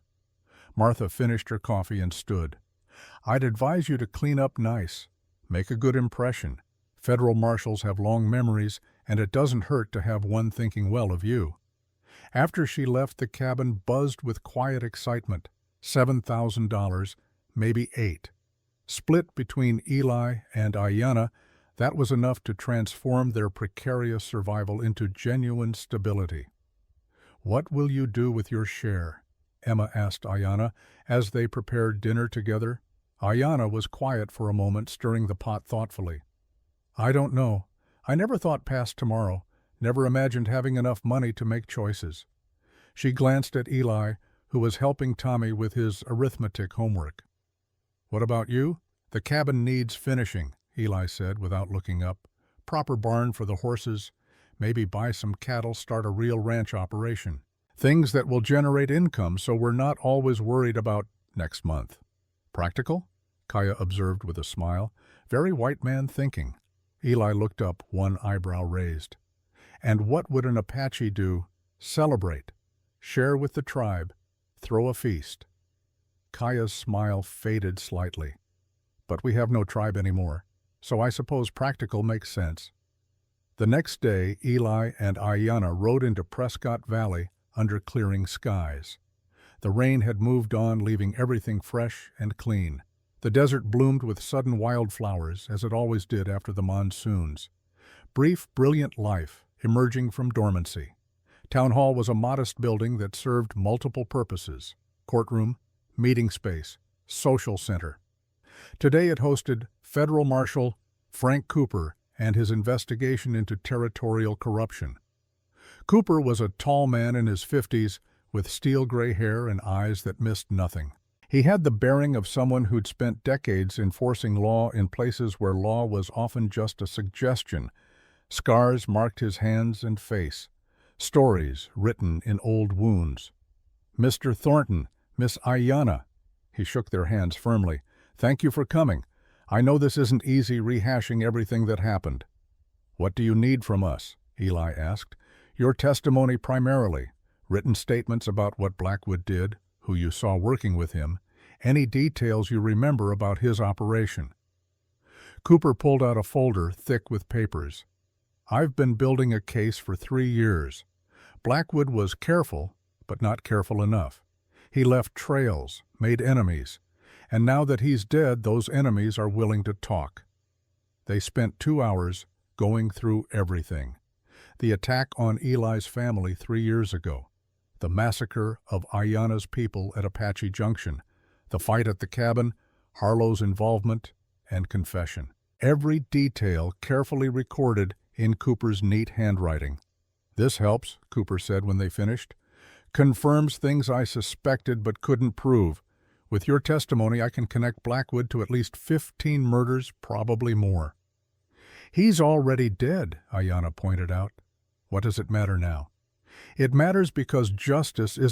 Martha finished her coffee and stood. "I'd advise you to clean up nice. Make a good impression. Federal marshals have long memories, and it doesn't hurt to have one thinking well of you." After she left, the cabin buzzed with quiet excitement. $7,000, maybe 8. Split between Eli and Ayanna, that was enough to transform their precarious survival into genuine stability. "What will you do with your share?" Emma asked Ayanna as they prepared dinner together. Ayanna was quiet for a moment, stirring the pot thoughtfully. "I don't know. I never thought past tomorrow, never imagined having enough money to make choices." She glanced at Eli, who was helping Tommy with his arithmetic homework. "What about you?" "The cabin needs finishing," Eli said without looking up. "Proper barn for the horses, maybe buy some cattle, start a real ranch operation. Things that will generate income so we're not always worried about next month." "Practical?" Kaya observed with a smile. "Very white man thinking." Eli looked up, one eyebrow raised. "And what would an Apache do? Celebrate. Share with the tribe. Throw a feast." Kaya's smile faded slightly. "But we have no tribe anymore, so I suppose practical makes sense." The next day, Eli and Ayanna rode into Prescott Valley under clearing skies. The rain had moved on, leaving everything fresh and clean. The desert bloomed with sudden wildflowers, as it always did after the monsoons. Brief, brilliant life emerging from dormancy. Town Hall was a modest building that served multiple purposes: courtroom, meeting space, social center. Today it hosted Federal Marshal Frank Cooper and his investigation into territorial corruption. Cooper was a tall man in his 50s with steel-gray hair and eyes that missed nothing. He had the bearing of someone who'd spent decades enforcing law in places where law was often just a suggestion. Scars marked his hands and face, stories written in old wounds. "Mr. Thornton, Miss Ayanna," he shook their hands firmly. "Thank you for coming. I know this isn't easy rehashing everything that happened." "What do you need from us?" Eli asked. "Your testimony primarily, written statements about what Blackwood did, who you saw working with him, any details you remember about his operation." Cooper pulled out a folder thick with papers. "I've been building a case for 3 years. Blackwood was careful, but not careful enough. He left trails, made enemies, and now that he's dead, those enemies are willing to talk." They spent 2 hours going through everything. The attack on Eli's family 3 years ago, the massacre of Ayanna's people at Apache Junction, the fight at the cabin, Harlow's involvement, and confession. Every detail carefully recorded in Cooper's neat handwriting. "This helps," Cooper said when they finished. "Confirms things I suspected but couldn't prove. With your testimony, I can connect Blackwood to at least 15 murders, probably more." "He's already dead," Ayanna pointed out. "What does it matter now?" "It matters because justice is